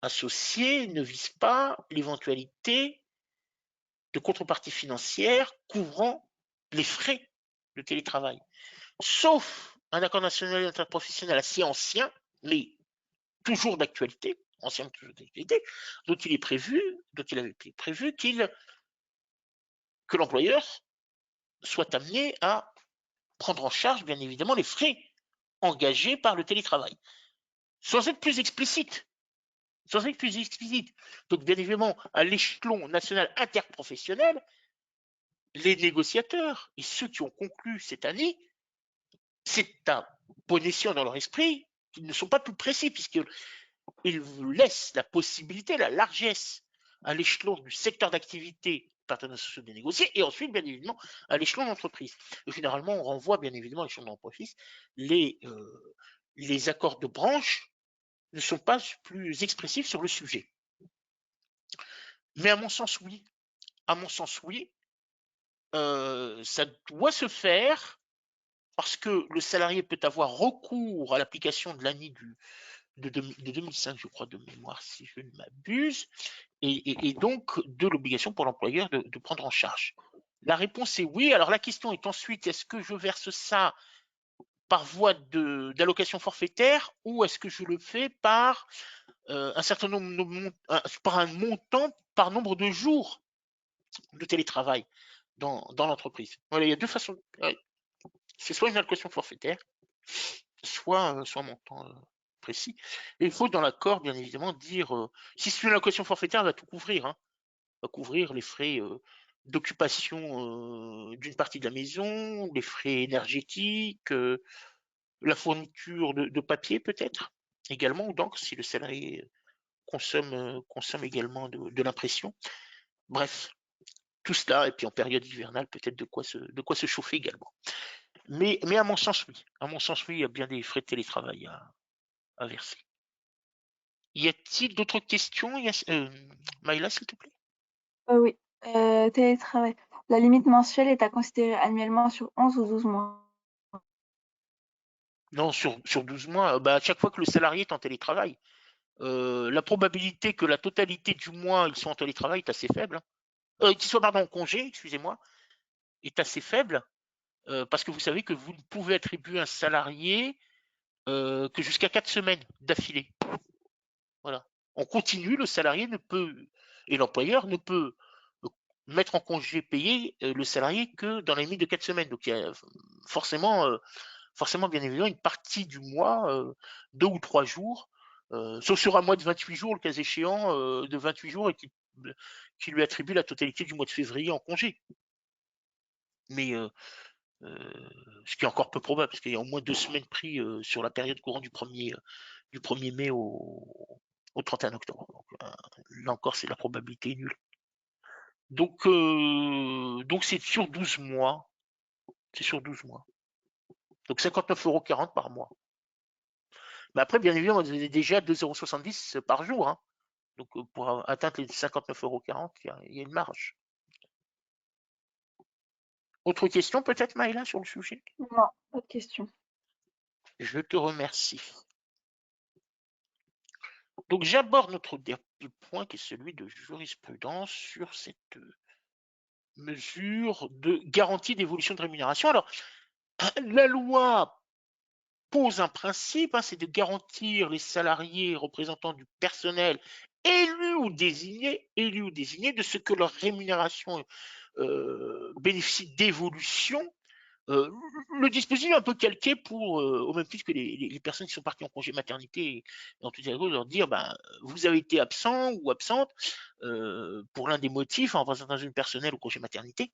associés ne visent pas l'éventualité de contrepartie financière couvrant les frais de télétravail, sauf un accord national interprofessionnel assez ancien, mais toujours d'actualité, ancien toujours d'actualité, dont il avait été prévu que l'employeur soit amené à prendre en charge, bien évidemment, les frais engagés par le télétravail, sans être plus explicite. Donc, bien évidemment, à l'échelon national interprofessionnel, les négociateurs et ceux qui ont conclu cette année, c'est à bon escient dans leur esprit qu'ils ne sont pas plus précis, puisqu'ils laissent la possibilité, la largesse à l'échelon du secteur d'activité partenaires sociaux de négocier, et ensuite, bien évidemment, à l'échelon d'entreprise. Généralement, on renvoie, bien évidemment, à l'échelon d'entreprise, les accords de branche ne sont pas plus expressifs sur le sujet. Mais à mon sens, oui. À mon sens, oui. Ça doit se faire parce que le salarié peut avoir recours à l'application de l'année de 2005, je crois, de mémoire, si je ne m'abuse, et donc de l'obligation pour l'employeur de prendre en charge. La réponse est oui. Alors la question est ensuite, est-ce que je verse ça par voie d'allocation forfaitaire ou est-ce que je le fais par un certain nombre, par un montant par nombre de jours de télétravail dans l'entreprise. Voilà, il y a deux façons. C'est soit une allocation forfaitaire, soit un montant précis. Et il faut dans l'accord, bien évidemment, dire si c'est une allocation forfaitaire, elle va tout couvrir. Hein. Va couvrir les frais d'occupation d'une partie de la maison, les frais énergétiques, la fourniture de papier peut-être également, ou d'encre si le salarié consomme également de l'impression. Bref, tout cela, et puis en période hivernale, peut-être de quoi se chauffer également. Mais à mon sens, oui. À mon sens, oui, il y a bien des frais de télétravail à verser. Y a-t-il d'autres questions Maïla, s'il te plaît? Oui, télétravail. La limite mensuelle est à considérer annuellement sur 11 ou 12 mois. Non, sur 12 mois, à chaque fois que le salarié est en télétravail, la probabilité que la totalité du mois ils soient en télétravail est assez faible. Qu'ils soient en congé, excusez-moi, est assez faible, parce que vous savez que vous ne pouvez attribuer un salarié que jusqu'à 4 semaines d'affilée. Voilà. On continue, le salarié ne peut, et l'employeur ne peut mettre en congé payé le salarié que dans la limite de 4 semaines. Donc il y a forcément, bien évidemment, une partie du mois, 2 ou 3 jours, sauf sur un mois de 28 jours, le cas échéant, de 28 jours, et qui lui attribue la totalité du mois de février en congé. Mais ce qui est encore peu probable, parce qu'il y a au moins 2 semaines pris sur la période courant du 1er mai au 31 octobre. Donc, là encore, c'est la probabilité nulle. Donc c'est sur 12 mois. C'est sur 12 mois. Donc 59,40 € par mois. Mais après, bien évidemment, vous avez déjà 2,70 € par jour. Hein. Donc pour atteindre les 59,40 €, il y a une marge. Autre question peut-être, Maïla, sur le sujet? Non, pas de question. Je te remercie. Donc j'aborde notre dernier point qui est celui de jurisprudence sur cette mesure de garantie d'évolution de rémunération. Alors, la loi pose un principe, hein, c'est de garantir les salariés représentants du personnel élus ou désignés de ce que leur rémunération bénéficie d'évolution. Le dispositif est un peu calqué au même titre que les personnes qui sont parties en congé maternité et en tout cas leur dire vous avez été absent ou absente pour l'un des motifs en représentation du personnel ou congé maternité.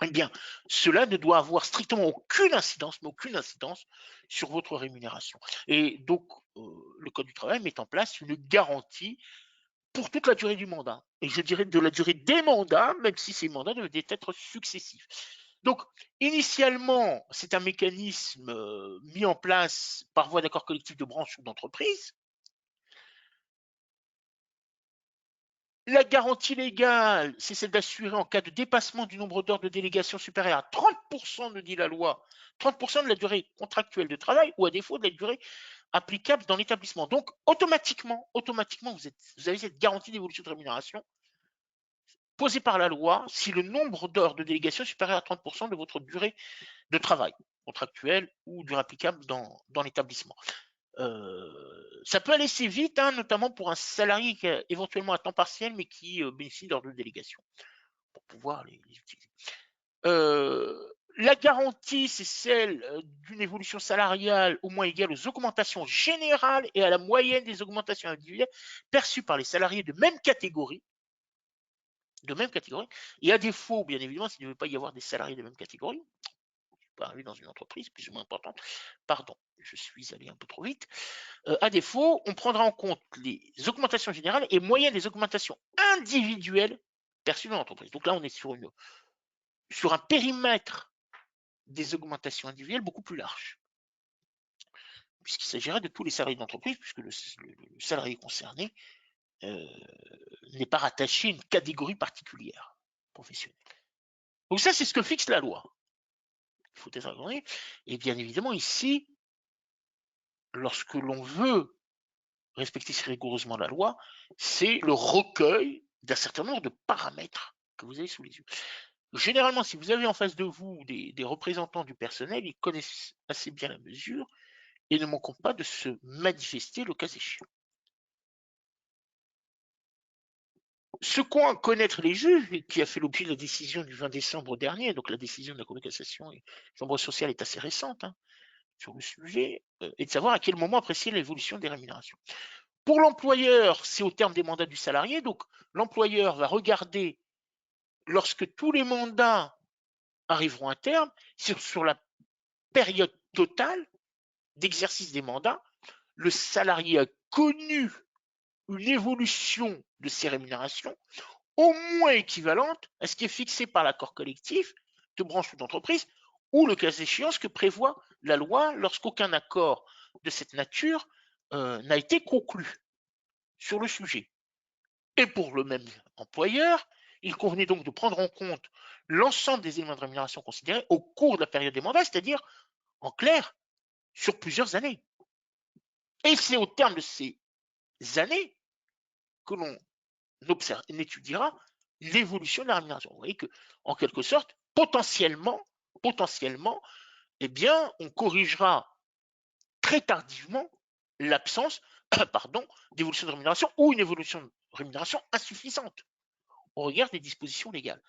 Eh bien, cela ne doit avoir strictement aucune incidence sur votre rémunération. Et donc, le Code du travail met en place une garantie pour toute la durée du mandat. Et je dirais de la durée des mandats, même si ces mandats devaient être successifs. Donc, initialement, c'est un mécanisme mis en place par voie d'accord collectif de branche ou d'entreprise. La garantie légale, c'est celle d'assurer en cas de dépassement du nombre d'heures de délégation supérieur à 30%, nous dit la loi, 30% de la durée contractuelle de travail ou à défaut de la durée applicable dans l'établissement. Donc, automatiquement, vous avez cette garantie d'évolution de rémunération posée par la loi si le nombre d'heures de délégation est supérieur à 30% de votre durée de travail contractuelle ou durée applicable dans l'établissement. Ça peut aller assez vite, hein, notamment pour un salarié qui est éventuellement à temps partiel, mais qui bénéficie d'heures de délégation pour pouvoir les utiliser. La garantie, c'est celle d'une évolution salariale au moins égale aux augmentations générales et à la moyenne des augmentations individuelles perçues par les salariés de même catégorie. Et à défaut, bien évidemment, s'il ne veut pas y avoir des salariés de même catégorie, peut arriver dans une entreprise plus ou moins importante. Pardon, je suis allé un peu trop vite. À défaut, on prendra en compte les augmentations générales et moyennes des augmentations individuelles perçues dans l'entreprise. Donc là, on est sur un périmètre des augmentations individuelles beaucoup plus large, puisqu'il s'agira de tous les salariés d'entreprise, puisque le salarié concerné n'est pas rattaché à une catégorie particulière professionnelle. Donc ça, c'est ce que fixe la loi. Il faut être agréé. Et bien évidemment, ici, lorsque l'on veut respecter rigoureusement la loi, c'est le recueil d'un certain nombre de paramètres que vous avez sous les yeux. Généralement, si vous avez en face de vous des représentants du personnel, ils connaissent assez bien la mesure et ne manqueront pas de se manifester le cas échéant. Ce qu'ont à connaître les juges, et qui a fait l'objet de la décision du 20 décembre dernier, donc la décision de la Cour de cassation et Chambre sociale est assez récente hein, sur le sujet, est de savoir à quel moment apprécier l'évolution des rémunérations. Pour l'employeur, c'est au terme des mandats du salarié, donc l'employeur va regarder lorsque tous les mandats arriveront à terme, sur la période totale d'exercice des mandats, le salarié a connu une évolution de ses rémunérations au moins équivalente à ce qui est fixé par l'accord collectif de branche ou d'entreprise, ou le cas échéant, ce que prévoit la loi lorsqu'aucun accord de cette nature n'a été conclu sur le sujet. Et pour le même employeur, il convenait donc de prendre en compte l'ensemble des éléments de rémunération considérés au cours de la période des mandats, c'est-à-dire, en clair, sur plusieurs années. Et c'est au terme de ces années que l'on étudiera l'évolution de la rémunération. Vous voyez que, en quelque sorte, potentiellement, eh bien, on corrigera très tardivement l'absence, d'évolution de rémunération ou une évolution de rémunération insuffisante au regard des dispositions légales.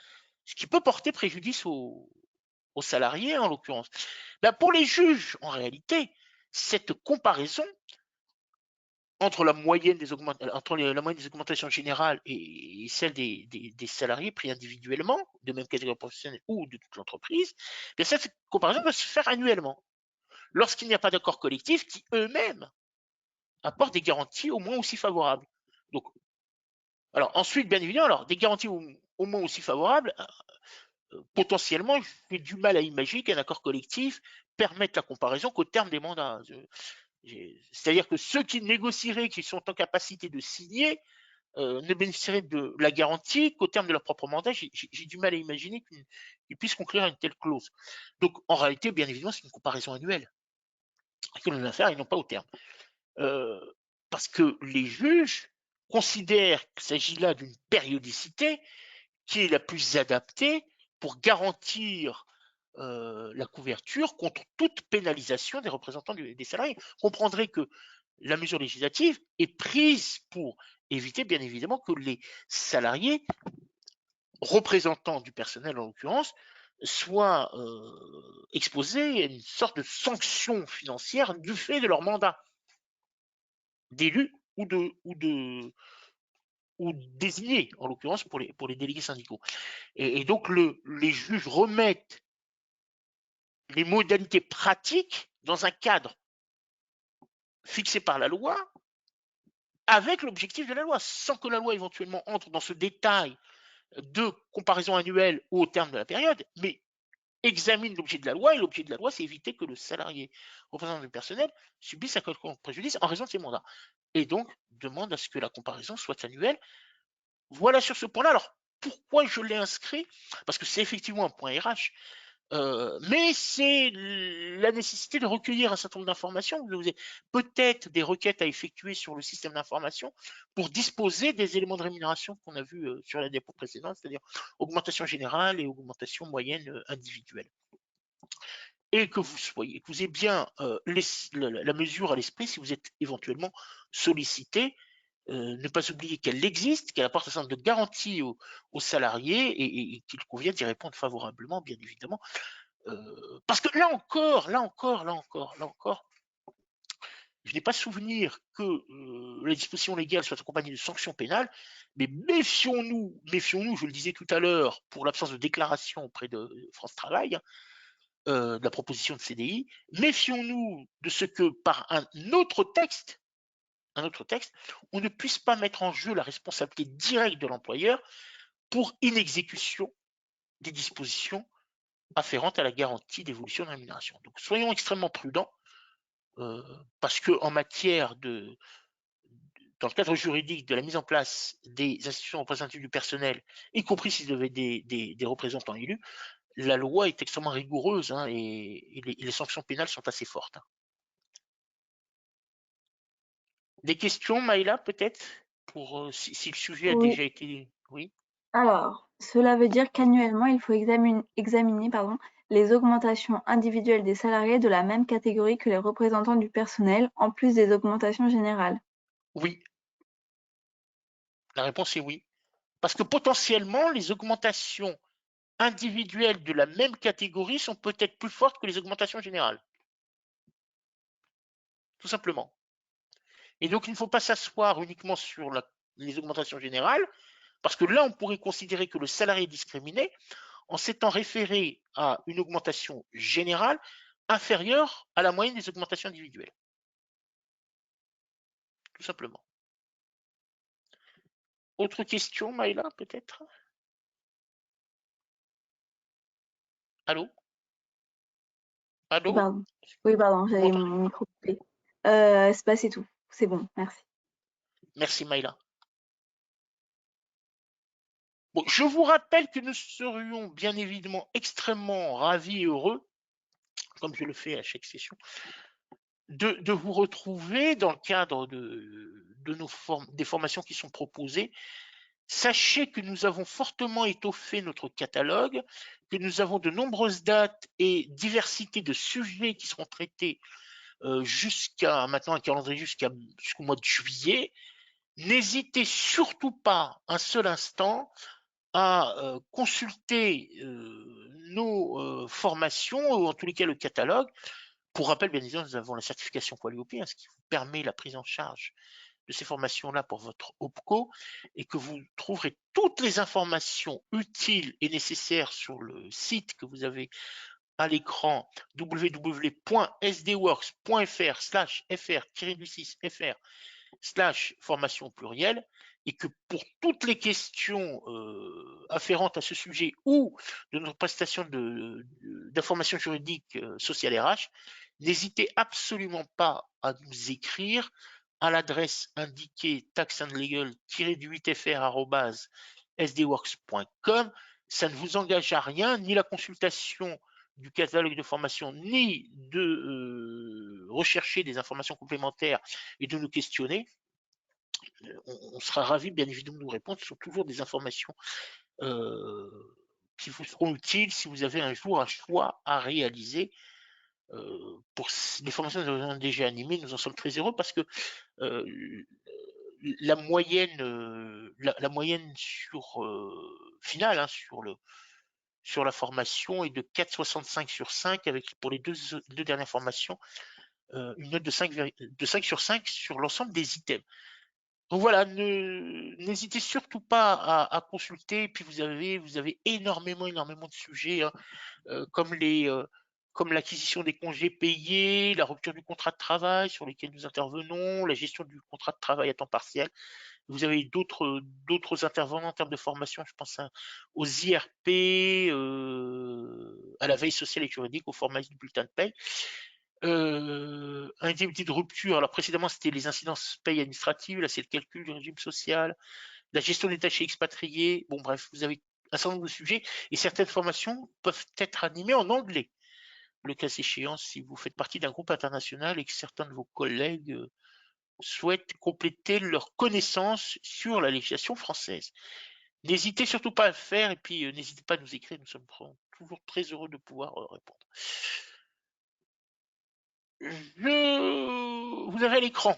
Ce qui peut porter préjudice aux salariés, en l'occurrence. Ben, pour les juges, en réalité, cette comparaison entre la moyenne des augmentations générales et celle des salariés pris individuellement, de même catégorie professionnelle ou de toute l'entreprise, ben, cette comparaison doit se faire annuellement, lorsqu'il n'y a pas d'accord collectif qui eux-mêmes apportent des garanties au moins aussi favorables. Donc, alors ensuite, bien évidemment, alors, des garanties au moins aussi favorables, potentiellement, j'ai du mal à imaginer qu'un accord collectif permette la comparaison qu'au terme des mandats. C'est-à-dire que ceux qui négocieraient, qui sont en capacité de signer, ne bénéficieraient de la garantie qu'au terme de leur propre mandat. J'ai du mal à imaginer qu'ils puissent conclure une telle clause. Donc, en réalité, bien évidemment, c'est une comparaison annuelle que l'on va faire et non pas au terme. Parce que les juges considèrent qu'il s'agit là d'une périodicité qui est la plus adaptée pour garantir la couverture contre toute pénalisation des représentants des salariés. Vous comprendrez que la mesure législative est prise pour éviter, bien évidemment, que les salariés, représentants du personnel en l'occurrence, soient exposés à une sorte de sanction financière du fait de leur mandat d'élu ou désigné, en l'occurrence pour les délégués syndicaux. Et donc les juges remettent les modalités pratiques dans un cadre fixés par la loi avec l'objectif de la loi, sans que la loi éventuellement entre dans ce détail de comparaison annuelle ou au terme de la période, mais examine l'objet de la loi, et l'objet de la loi, c'est éviter que le salarié représentant du personnel subisse un quelconque préjudice en raison de ses mandats. Et donc, demande à ce que la comparaison soit annuelle. Voilà sur ce point-là. Alors, pourquoi je l'ai inscrit? Parce que c'est effectivement un point RH, mais c'est la nécessité de recueillir un certain nombre d'informations. Vous avez peut-être des requêtes à effectuer sur le système d'information pour disposer des éléments de rémunération qu'on a vus sur la diapo précédente, c'est-à-dire augmentation générale et augmentation moyenne individuelle. Et que vous ayez bien la mesure à l'esprit si vous êtes éventuellement sollicité. Ne pas oublier qu'elle existe, qu'elle apporte un certain nombre de garanties aux salariés et qu'il convient d'y répondre favorablement, bien évidemment. Parce que là encore, je n'ai pas souvenir que les dispositions légales soient accompagnées de sanctions pénales, mais méfions-nous, je le disais tout à l'heure, pour l'absence de déclaration auprès de France Travail, de la proposition de CDI, méfions-nous de ce que par un autre texte, on ne puisse pas mettre en jeu la responsabilité directe de l'employeur pour inexécution des dispositions afférentes à la garantie d'évolution de rémunération. Donc soyons extrêmement prudents, parce que en matière dans le cadre juridique de la mise en place des institutions représentatives du personnel, y compris s'ils avaient des représentants élus, la loi est extrêmement rigoureuse, hein, et les sanctions pénales sont assez fortes. Des questions, Maïla, peut-être, pour si le sujet a Oui. déjà été. Oui. Alors, cela veut dire qu'annuellement, il faut examiner les augmentations individuelles des salariés de la même catégorie que les représentants du personnel, en plus des augmentations générales. Oui, la réponse est oui. Parce que potentiellement, les augmentations individuelles de la même catégorie sont peut-être plus fortes que les augmentations générales. Tout simplement. Et donc, il ne faut pas s'asseoir uniquement sur les augmentations générales, parce que là, on pourrait considérer que le salarié est discriminé en s'étant référé à une augmentation générale inférieure à la moyenne des augmentations individuelles. Tout simplement. Autre question, Maïla, peut-être? Allô? Allô? Pardon. Oui, pardon, Vous j'avais m'entendez? mon micro coupé. C'est tout. C'est bon, merci. Merci, Maïla. Bon, je vous rappelle que nous serions bien évidemment extrêmement ravis et heureux, comme je le fais à chaque session, de vous retrouver dans le cadre des formations qui sont proposées. Sachez que nous avons fortement étoffé notre catalogue, que nous avons de nombreuses dates et diversité de sujets qui seront traités jusqu'à maintenant, un calendrier jusqu'au mois de juillet. N'hésitez surtout pas un seul instant à consulter nos formations, ou en tous les cas le catalogue. Pour rappel, bien évidemment, nous avons la certification Qualiopi, ce qui vous permet la prise en charge de ces formations-là pour votre OPCO, et que vous trouverez toutes les informations utiles et nécessaires sur le site que vous avez à l'écran, www.sdworks.fr/fr-6fr/formation pluriel, et que pour toutes les questions afférentes à ce sujet ou de notre prestation d'informations juridiques sociales RH, n'hésitez absolument pas à nous écrire à l'adresse indiquée taxandlegal-8fr@sdworks.com. Ça ne vous engage à rien, ni la consultation du catalogue de formation, ni de rechercher des informations complémentaires et de nous questionner. On sera ravis, bien évidemment, de vous répondre sur toujours des informations qui vous seront utiles si vous avez un jour un choix à réaliser. Pour les formations que nous avons déjà animées, nous en sommes très heureux parce que la moyenne finale, hein, sur la formation est de 4,65 sur 5, avec pour les deux dernières formations une note de 5 sur 5 sur l'ensemble des items. Donc voilà, n'hésitez surtout pas à consulter. Et puis vous avez énormément de sujets, hein, comme comme l'acquisition des congés payés, la rupture du contrat de travail sur lesquels nous intervenons, la gestion du contrat de travail à temps partiel. Vous avez d'autres intervenants en termes de formation, je pense aux IRP, à la veille sociale et juridique, au formalisme du bulletin de paie. Indemnité de rupture, alors précédemment c'était les incidences paye administratives, là c'est le calcul du régime social, la gestion des détachés expatriés. Bon bref, vous avez un certain nombre de sujets et certaines formations peuvent être animées en anglais. Le cas échéant, si vous faites partie d'un groupe international et que certains de vos collègues souhaitent compléter leurs connaissances sur la législation française. N'hésitez surtout pas à le faire et puis n'hésitez pas à nous écrire, nous sommes toujours très heureux de pouvoir répondre. Vous avez à l'écran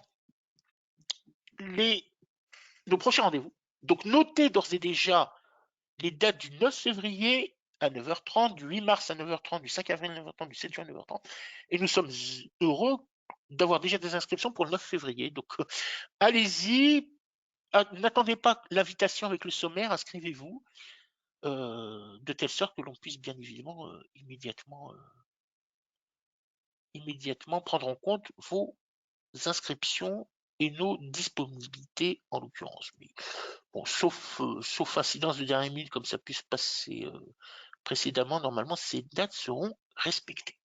nos prochains rendez-vous. Donc notez d'ores et déjà les dates du 9 février à 9h30, du 8 mars à 9h30, du 5 avril à 9h30, du 7 juin à 9h30. Et nous sommes heureux d'avoir déjà des inscriptions pour le 9 février. Donc allez-y, n'attendez pas l'invitation avec le sommaire, inscrivez-vous, de telle sorte que l'on puisse bien évidemment immédiatement prendre en compte vos inscriptions et nos disponibilités en l'occurrence. Mais bon, sauf incidence de dernière minute comme ça pu se passer précédemment, normalement ces dates seront respectées.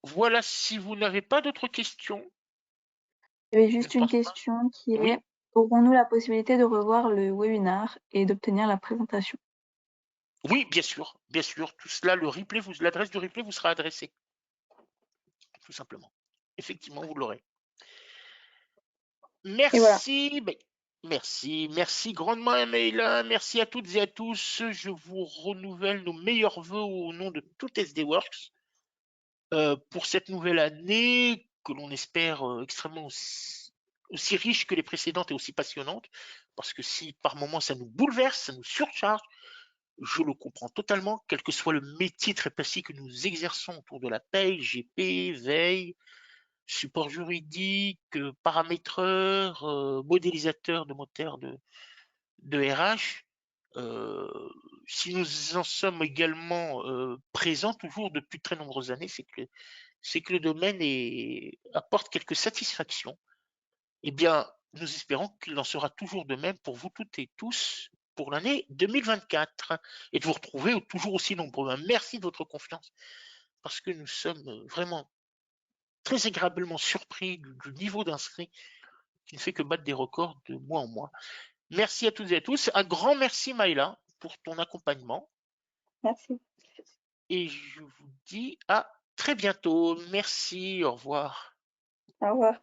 Voilà, si vous n'avez pas d'autres questions, Il y avait je ne juste une pense pas. question qui est: Oui, aurons-nous la possibilité de revoir le webinar et d'obtenir la présentation? oui, bien sûr, tout cela, l'adresse du replay vous sera adressée, tout simplement. Effectivement, vous l'aurez. Et voilà. Merci, merci grandement, Maïla. Merci à toutes et à tous. Je vous renouvelle nos meilleurs voeux au nom de tout SD Works pour cette nouvelle année que l'on espère extrêmement aussi riche que les précédentes et aussi passionnante. Parce que si par moments ça nous bouleverse, ça nous surcharge, je le comprends totalement, quel que soit le métier très précis que nous exerçons autour de la paye, GP, veille, support juridique, paramétreur, modélisateur de moteurs de RH. Euh, si nous en sommes également présents toujours depuis de très nombreuses années, c'est que le domaine apporte quelques satisfactions. Eh bien, nous espérons qu'il en sera toujours de même pour vous toutes et tous pour l'année 2024 et de vous retrouver toujours aussi nombreux. Merci de votre confiance parce que nous sommes vraiment très agréablement surpris du niveau d'inscrits qui ne fait que battre des records de mois en mois. Merci à toutes et à tous. Un grand merci Maïla pour ton accompagnement Merci. et je vous dis à très bientôt. Merci, au revoir. Au revoir.